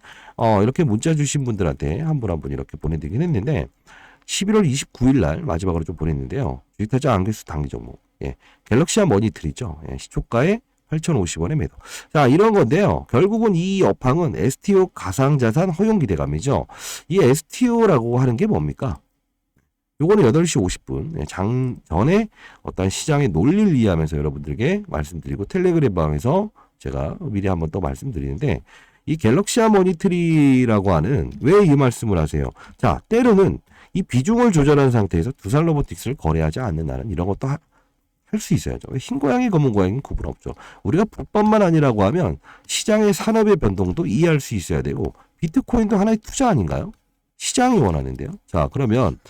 이렇게 문자 주신 분들한테 한 분 한 분 이렇게 보내드리긴 했는데 11월 29일 날 마지막으로 좀 보냈는데요. 주식타자 안개수 단기 종목. 예. 갤럭시아 머니트리죠. 예. 시초가에 8,050원에 매도. 자, 이런 건데요. 결국은 이 업황은 STO 가상자산 허용 기대감이죠. 이 STO라고 하는 게 뭡니까? 요거는 8시 50분 장 전에 어떤 시장의 논리를 이해하면서 여러분들에게 말씀드리고 텔레그램 방에서 제가 미리 한번 또 말씀드리는데 이 갤럭시아 머니트리라고 하는 왜 이 말씀을 하세요? 자, 때로는 이 비중을 조절한 상태에서 두산 로보틱스를 거래하지 않는 나는 이런 것도 할 수 있어야죠. 흰 고양이 검은 고양이는 구분 없죠. 우리가 불법만 아니라고 하면 시장의 산업의 변동도 이해할 수 있어야 되고 비트코인도 하나의 투자 아닌가요? 시장이 원하는데요. 자, 그러면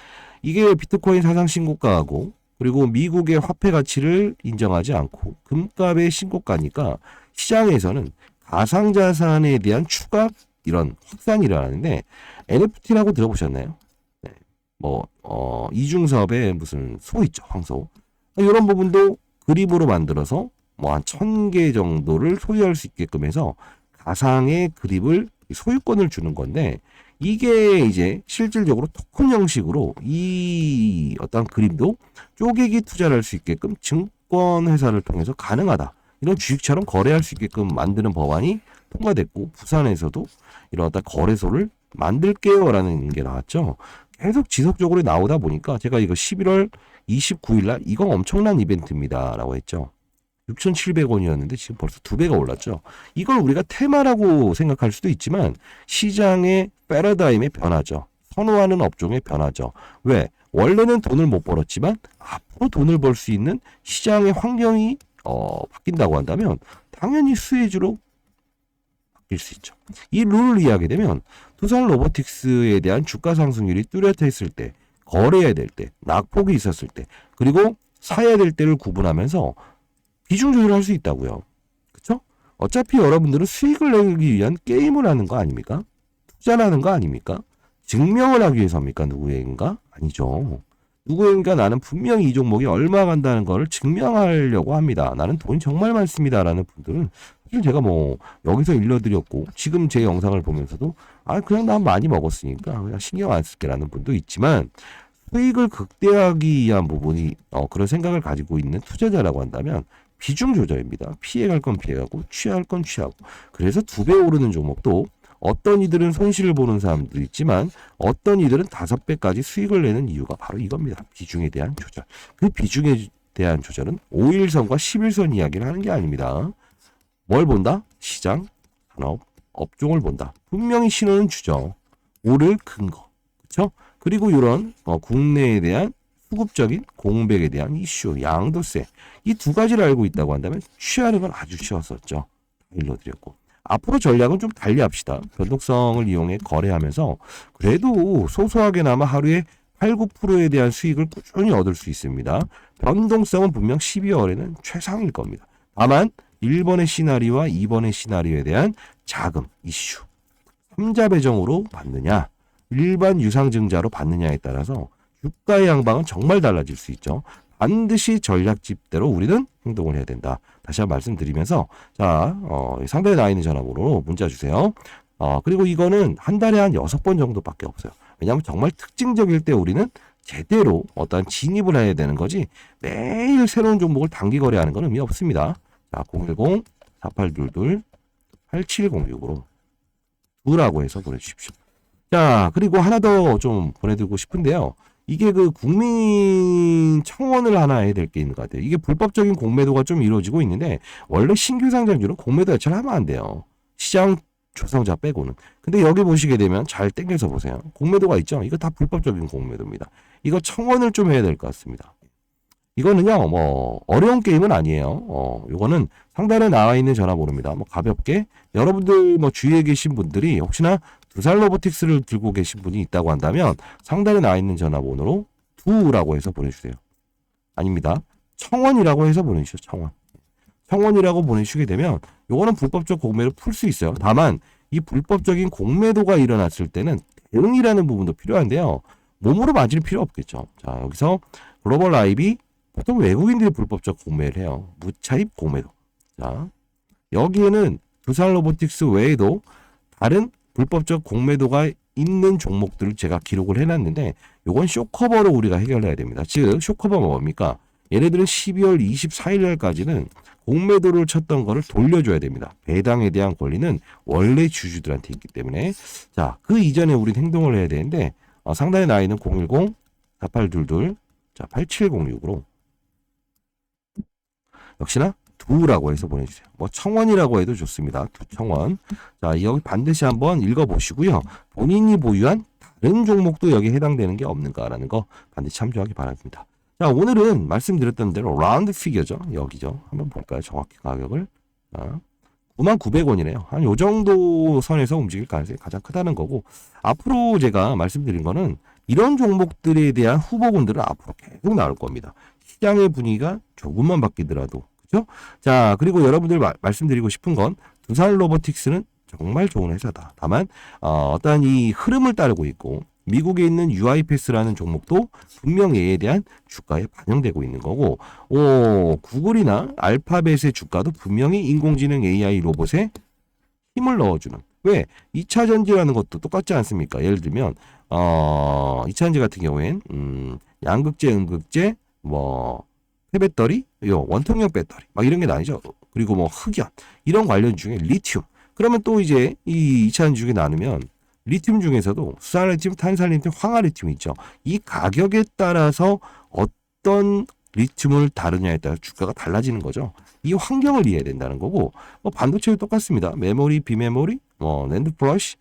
이게 비트코인 사상 신고가하고 그리고 미국의 화폐 가치를 인정하지 않고 금값의 신고가니까 시장에서는 가상자산에 대한 추가 이런 확산이 일어나는데 NFT라고 들어보셨나요? 네. 이중섭의 무슨 소 있죠, 황소. 이런 부분도 그립으로 만들어서 한 1000개 정도를 소유할 수 있게끔 해서 가상의 그립을 소유권을 주는 건데 이게 이제 실질적으로 토큰 형식으로 이 어떤 그림도 쪼개기 투자를 할 수 있게끔 증권회사를 통해서 가능하다. 이런 주식처럼 거래할 수 있게끔 만드는 법안이 통과됐고 부산에서도 이런 어떤 거래소를 만들게요라는 게 나왔죠. 계속 지속적으로 나오다 보니까 제가 이거 11월 29일 날 이거 엄청난 이벤트입니다라고 했죠. 6,700원이었는데 지금 벌써 2배가 올랐죠. 이걸 우리가 테마라고 생각할 수도 있지만 시장의 패러다임의 변화죠. 선호하는 업종의 변화죠. 왜? 원래는 돈을 못 벌었지만 앞으로 돈을 벌 수 있는 시장의 환경이 바뀐다고 한다면 당연히 수혜주로 바뀔 수 있죠. 이 룰을 이해하게 되면 두산 로보틱스에 대한 주가 상승률이 뚜렷했을 때, 거래해야 될 때, 낙폭이 있었을 때, 그리고 사야 될 때를 구분하면서 비중 조절할 수 있다고요. 그렇죠? 어차피 여러분들은 수익을 내기 위한 게임을 하는 거 아닙니까? 투자를 하는 거 아닙니까? 증명을 하기 위해서입니까? 누구에겐가? 아니죠. 누구에겐가 나는 분명히 이 종목이 얼마 간다는 걸 증명하려고 합니다. 나는 돈이 정말 많습니다라는 분들은 사실 제가 여기서 일러드렸고 지금 제 영상을 보면서도 그냥 난 많이 먹었으니까 그냥 신경 안 쓸게라는 분도 있지만 수익을 극대화하기 위한 부분이 그런 생각을 가지고 있는 투자자라고 한다면 비중 조절입니다. 피해갈 건 피해가고 취할 건 취하고. 그래서 2배 오르는 종목도 어떤 이들은 손실을 보는 사람도 있지만 어떤 이들은 5배까지 수익을 내는 이유가 바로 이겁니다. 비중에 대한 조절. 그 비중에 대한 조절은 5일선과 10일선 이야기를 하는 게 아닙니다. 뭘 본다? 시장, 산업, 업종을 본다. 분명히 신호는 주죠. 오를 근거. 그렇죠? 그리고 이런 국내에 대한 수급적인 공백에 대한 이슈, 양도세 이 두 가지를 알고 있다고 한다면 취하는 건 아주 쉬웠었죠. 일러드렸고 앞으로 전략은 좀 달리 합시다. 변동성을 이용해 거래하면서 그래도 소소하게나마 하루에 8, 9%에 대한 수익을 꾸준히 얻을 수 있습니다. 변동성은 분명 12월에는 최상일 겁니다. 다만 1번의 시나리오와 2번의 시나리오에 대한 자금, 이슈 3자 배정으로 받느냐 일반 유상증자로 받느냐에 따라서 주가의 양방은 정말 달라질 수 있죠. 반드시 전략집대로 우리는 행동을 해야 된다. 다시 한번 말씀드리면서 자 상단에 나와 있는 전화번호로 문자 주세요. 그리고 이거는 한 달에 한 6번 정도밖에 없어요. 왜냐하면 정말 특징적일 때 우리는 제대로 어떤 진입을 해야 되는 거지 매일 새로운 종목을 단기 거래하는 건 의미 없습니다. 자 010-4822-8706으로 2라고 해서 보내주십시오. 자 그리고 하나 더 좀 보내드리고 싶은데요. 이게 그 국민 청원을 하나 해야 될 게 있는 것 같아요. 이게 불법적인 공매도가 좀 이루어지고 있는데 원래 신규 상장주는 공매도 자체를 하면 안 돼요. 시장 조성자 빼고는. 근데 여기 보시게 되면 잘 땡겨서 보세요. 공매도가 있죠. 이거 다 불법적인 공매도입니다. 이거 청원을 좀 해야 될 것 같습니다. 이거는요, 뭐 어려운 게임은 아니에요. 이거는 상단에 나와 있는 전화번호입니다. 뭐 가볍게 여러분들 뭐 주위에 계신 분들이 혹시나 두살로보틱스를 들고 계신 분이 있다고 한다면 상단에 나와 있는 전화번호로 2라고 해서 보내주세요. 아닙니다. 청원이라고 해서 보내주시죠. 청원. 청원이라고 보내주시게 되면 요거는 불법적 공매를 풀 수 있어요. 다만 이 불법적인 공매도가 일어났을 때는 대응이라는 부분도 필요한데요. 몸으로 맞을 필요 없겠죠. 자 여기서 글로벌 라이비 보통 외국인들이 불법적 공매를 해요. 무차입 공매도. 자 여기에는 두살로보틱스 외에도 다른 불법적 공매도가 있는 종목들을 제가 기록을 해놨는데 요건 쇼커버로 우리가 해결해야 됩니다. 즉 쇼커버가 뭡니까? 얘네들은 12월 24일 날까지는 공매도를 쳤던 거를 돌려줘야 됩니다. 배당에 대한 권리는 원래 주주들한테 있기 때문에 자 그 이전에 우린 행동을 해야 되는데 상단에 나와 있는 010-4822-8706으로 역시나 두라고 해서 보내주세요. 뭐 청원이라고 해도 좋습니다. 두청원. 자 여기 반드시 한번 읽어보시고요. 본인이 보유한 다른 종목도 여기에 해당되는 게 없는가라는 거 반드시 참조하기 바랍니다. 자 오늘은 말씀드렸던 대로 라운드 피겨죠. 여기죠. 한번 볼까요? 정확히 가격을. 99,000원이네요. 한 요 정도 선에서 움직일 가능성이 가장 크다는 거고 앞으로 제가 말씀드린 거는 이런 종목들에 대한 후보군들은 앞으로 계속 나올 겁니다. 시장의 분위기가 조금만 바뀌더라도 그렇죠? 자 그리고 여러분들 말씀드리고 싶은 건 두살로보틱스는 정말 좋은 회사다. 다만 어떠한 이 흐름을 따르고 있고 미국에 있는 UiPath라는 종목도 분명 얘에 대한 주가에 반영되고 있는 거고 구글이나 알파벳의 주가도 분명히 인공지능 AI 로봇에 힘을 넣어주는 왜? 2차 전지라는 것도 똑같지 않습니까? 예를 들면 2차 전지 같은 경우엔 양극재, 음극재, 뭐 폐배터리, 원통형 배터리 막 이런 게 나뉘죠. 그리고 뭐 흑연 이런 관련 중에 리튬 그러면 또 이제 이 2차 전지 중에 나누면 리튬 중에서도 수산리튬, 탄산리튬, 황화리튬이 있죠. 이 가격에 따라서 어떤 리튬을 다루냐에 따라 주가가 달라지는 거죠. 이 환경을 이해해야 된다는 거고 반도체도 똑같습니다. 메모리, 비메모리, 낸드 플러시,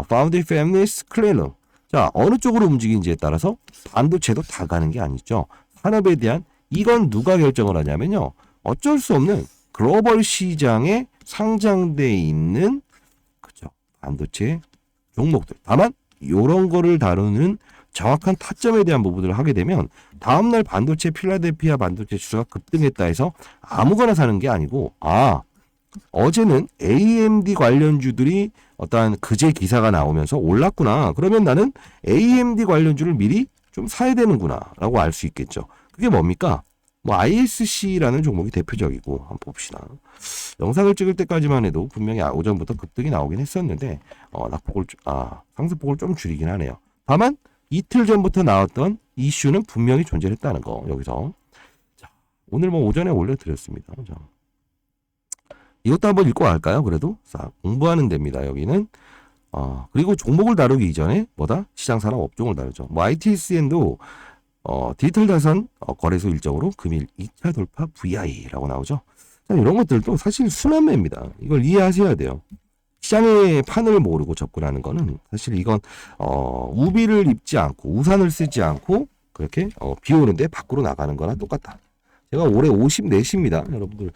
파운드리 패밀리스, 클레너 자 어느 쪽으로 움직이는지에 따라서 반도체도 다 가는 게 아니죠. 산업에 대한 이건 누가 결정을 하냐면요. 어쩔 수 없는 글로벌 시장에 상장돼 있는 그죠 반도체 종목들. 다만 이런 거를 다루는 정확한 타점에 대한 부분들을 하게 되면 다음날 반도체 필라델피아 반도체 지수가 급등했다 해서 아무거나 사는 게 아니고 어제는 AMD 관련주들이 어떠한 그제 기사가 나오면서 올랐구나. 그러면 나는 AMD 관련주를 미리 좀 사야 되는구나 라고 알 수 있겠죠. 그게 뭡니까? ISC라는 종목이 대표적이고 한번 봅시다. 영상을 찍을 때까지만 해도 분명히 오전부터 급등이 나오긴 했었는데 상승폭을 좀 줄이긴 하네요. 다만 이틀 전부터 나왔던 이슈는 분명히 존재했다는 거 여기서 자, 오늘 오전에 올려드렸습니다. 자, 이것도 한번 읽고 갈까요? 그래도 공부하는 데입니다. 여기는 그리고 종목을 다루기 이전에 시장 산업 업종을 다루죠. ITSN도 디지털 자산 거래소 일정으로 금일 2차 돌파 VI라고 나오죠. 자, 이런 것들도 사실 순환매입니다. 이걸 이해하셔야 돼요. 시장의 판을 모르고 접근하는 거는 사실 이건 우비를 입지 않고 우산을 쓰지 않고 그렇게 비 오는데 밖으로 나가는 거나 똑같다. 제가 올해 54입니다. 여러분들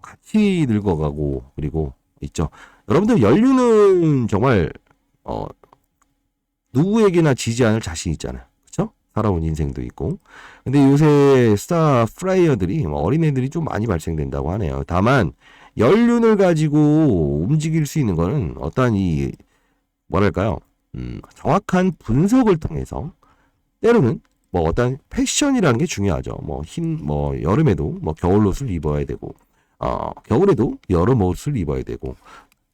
같이 늙어가고 그리고 있죠. 여러분들 연륜은 정말 누구에게나 지지 않을 자신 있잖아요. 그렇죠? 살아온 인생도 있고. 근데 요새 스타 플라이어들이 어린애들이 좀 많이 발생된다고 하네요. 다만 연륜을 가지고 움직일 수 있는 거는 어떠한 이 뭐랄까요? 정확한 분석을 통해서 때로는 뭐 어떤 패션이라는 게 중요하죠. 여름에도 겨울 옷을 입어야 되고, 겨울에도 여름 옷을 입어야 되고.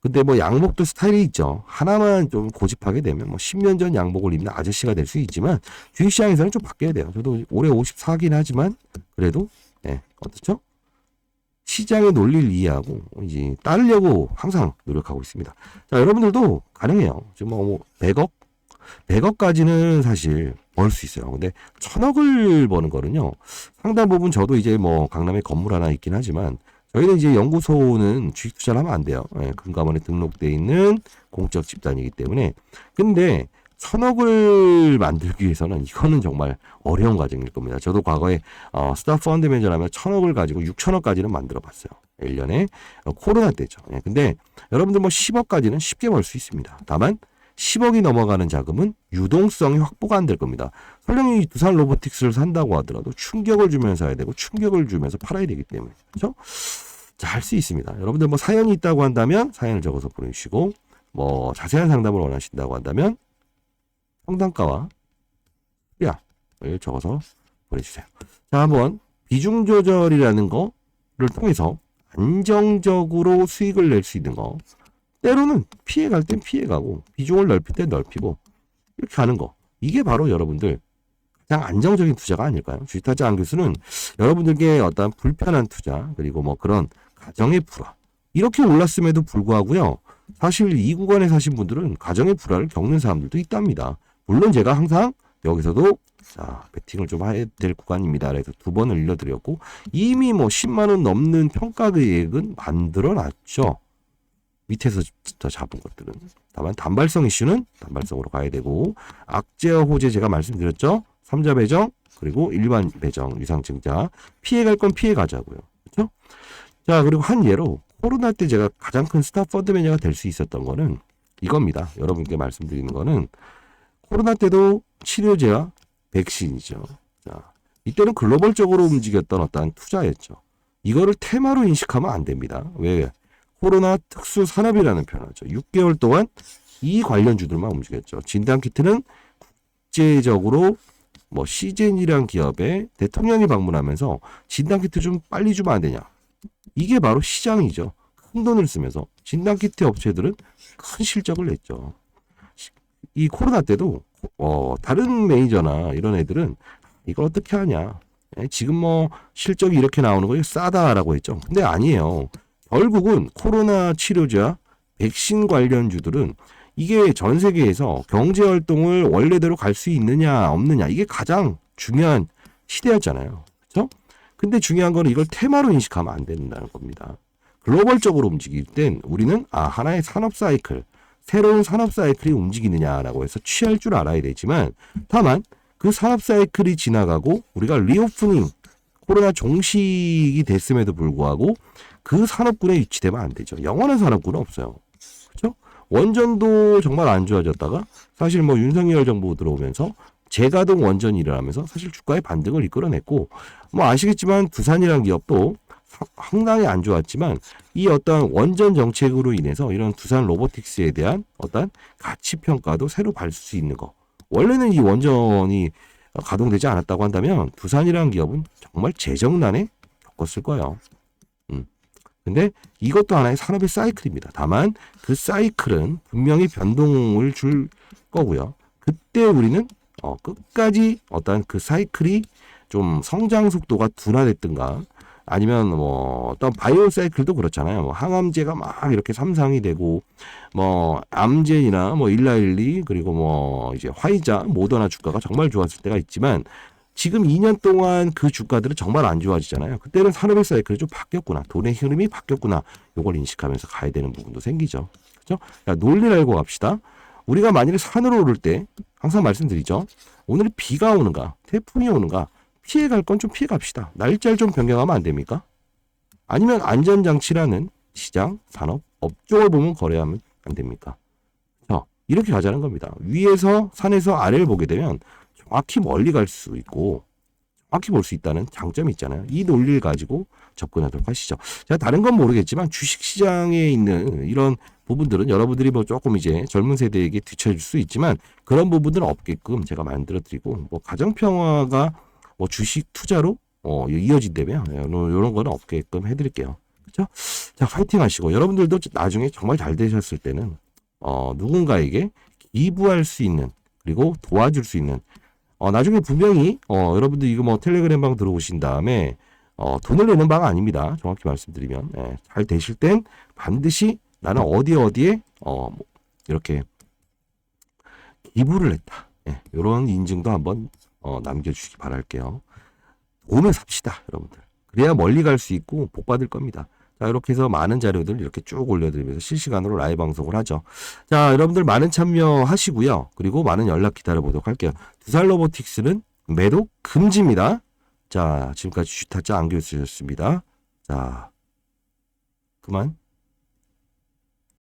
근데 양복도 스타일이 있죠. 하나만 좀 고집하게 되면 10년 전 양복을 입는 아저씨가 될 수 있지만 주식시장에서는 좀 바뀌어야 돼요. 저도 올해 54긴 하지만 그래도 어떻죠? 시장의 논리를 이해하고 이제 따르려고 항상 노력하고 있습니다. 자, 여러분들도 가능해요. 지금 100억까지는 사실 벌 수 있어요. 근데 1000억을 버는 거는요. 상당 부분 저도 이제 강남에 건물 하나 있긴 하지만 저희는 이제 연구소는 주식 투자를 하면 안 돼요. 금감원에 등록되어 있는 공적 집단이기 때문에. 근데 1000억을 만들기 위해서는 이거는 정말 어려운 과정일 겁니다. 저도 과거에 스타 펀드 매니저를 하면 1000억을 가지고 6000억까지는 만들어 봤어요. 1년에 코로나 때죠. 근데 여러분들 10억까지는 쉽게 벌 수 있습니다. 다만 10억이 넘어가는 자금은 유동성이 확보가 안 될 겁니다. 설령 이 두산 로보틱스를 산다고 하더라도 충격을 주면서 사야 되고 충격을 주면서 팔아야 되기 때문에. 그렇죠? 자, 할 수 있습니다. 여러분들 사연이 있다고 한다면 사연을 적어서 보내주시고 자세한 상담을 원하신다고 한다면 상담가와 수량을 적어서 보내주세요. 자, 한번 비중 조절이라는 거를 통해서 안정적으로 수익을 낼 수 있는 거. 때로는 피해갈 땐 피해가고 비중을 넓힐 땐 넓히고 이렇게 가는 거. 이게 바로 여러분들 가장 안정적인 투자가 아닐까요? 주식타자 안교수는 여러분들께 어떤 불편한 투자 그리고 그런 가정의 불화 이렇게 올랐음에도 불구하고요. 사실 이 구간에 사신 분들은 가정의 불화를 겪는 사람들도 있답니다. 물론 제가 항상 여기서도 베팅을 좀 해야 될 구간입니다. 그래서 2번을 일러드렸고 이미 10만 원 넘는 평가 계획은 만들어 놨죠. 밑에서 잡은 것들은. 다만 단발성 이슈는 단발성으로 가야 되고 악재와 호재 제가 말씀드렸죠. 3자 배정 그리고 일반 배정 유상증자 피해갈 건 피해가자고요. 그렇죠? 자, 그리고 한 예로 코로나 때 제가 가장 큰 스타 펀드 매니저가 될 수 있었던 거는 이겁니다. 여러분께 말씀드리는 거는 코로나 때도 치료제와 백신이죠. 자, 이때는 글로벌적으로 움직였던 어떤 투자였죠. 이거를 테마로 인식하면 안 됩니다. 왜? 코로나 특수 산업이라는 표현하죠. 6개월 동안 이 관련주들만 움직였죠. 진단키트는 국제적으로 시젠이란 기업에 대통령이 방문하면서 진단키트 좀 빨리 주면 안 되냐. 이게 바로 시장이죠. 큰 돈을 쓰면서 진단키트 업체들은 큰 실적을 냈죠. 이 코로나 때도 다른 매니저나 이런 애들은 이걸 어떻게 하냐. 지금 실적이 이렇게 나오는 거 싸다라고 했죠. 근데 아니에요. 결국은 코로나 치료제와 백신 관련주들은 이게 전 세계에서 경제활동을 원래대로 갈 수 있느냐 없느냐 이게 가장 중요한 시대였잖아요. 그렇죠? 근데 중요한 거는 이걸 테마로 인식하면 안 된다는 겁니다. 글로벌적으로 움직일 땐 우리는 하나의 산업 사이클, 새로운 산업 사이클이 움직이느냐라고 해서 취할 줄 알아야 되지만 다만 그 산업 사이클이 지나가고 우리가 리오프닝 코로나 종식이 됐음에도 불구하고 그 산업군에 위치되면 안 되죠. 영원한 산업군은 없어요. 그렇죠? 원전도 정말 안 좋아졌다가 사실 윤석열 정부 들어오면서 재가동 원전이 일어나면서 사실 주가의 반등을 이끌어냈고 아시겠지만 두산이라는 기업도 상당히 안 좋았지만 이 어떤 원전 정책으로 인해서 이런 두산 로보틱스에 대한 어떤 가치 평가도 새로 받을 수 있는 거. 원래는 이 원전이 가동되지 않았다고 한다면 두산이라는 기업은 정말 재정난에 겪었을 거예요. 근데 이것도 하나의 산업의 사이클입니다. 다만 그 사이클은 분명히 변동을 줄 거고요. 그때 우리는 끝까지 어떤 그 사이클이 좀 성장 속도가 둔화됐든가 아니면 어떤 바이오 사이클도 그렇잖아요. 항암제가 막 이렇게 삼상이 되고 암젠이나 112 그리고 이제 화이자, 모더나 주가가 정말 좋았을 때가 있지만 지금 2년 동안 그 주가들은 정말 안 좋아지잖아요. 그때는 산업의 사이클이 좀 바뀌었구나. 돈의 흐름이 바뀌었구나. 요걸 인식하면서 가야 되는 부분도 생기죠. 그렇죠? 논리를 알고 갑시다. 우리가 만일에 산으로 오를 때 항상 말씀드리죠. 오늘 비가 오는가, 태풍이 오는가, 피해갈 건 좀 피해갑시다. 날짜를 좀 변경하면 안 됩니까? 아니면 안전장치라는 시장, 산업, 업종을 보면 거래하면 안 됩니까? 이렇게 가자는 겁니다. 위에서 산에서 아래를 보게 되면 정확히 멀리 갈 수 있고 정확히 볼 수 있다는 장점이 있잖아요. 이 논리를 가지고 접근하도록 하시죠. 제가 다른 건 모르겠지만 주식시장에 있는 이런 부분들은 여러분들이 뭐 조금 이제 젊은 세대에게 뒤처질 수 있지만 그런 부분들은 없게끔 제가 만들어 드리고 뭐 가정평화가 뭐 주식 투자로 이어진다면 이런 거는 없게끔 해드릴게요. 그렇죠? 자, 파이팅 하시고 여러분들도 나중에 정말 잘 되셨을 때는 누군가에게 기부할 수 있는 그리고 도와줄 수 있는 나중에 분명히 여러분들 이거 뭐 텔레그램 방 들어오신 다음에 돈을 내는 바가 아닙니다. 정확히 말씀드리면 잘 되실 땐 반드시 나는 어디에 뭐 이렇게 기부를 했다. 이런 인증도 한번 남겨주시기 바랄게요. 도움을 삽시다, 여러분들. 그래야 멀리 갈 수 있고 복 받을 겁니다. 자, 이렇게 해서 많은 자료들 이렇게 쭉 올려드리면서 실시간으로 라이브 방송을 하죠. 자, 여러분들 많은 참여하시고요. 그리고 많은 연락 기다려보도록 할게요. 두살로보틱스는 매도 금지입니다. 자, 지금까지 주타짜 안교수였습니다. 자, 그만.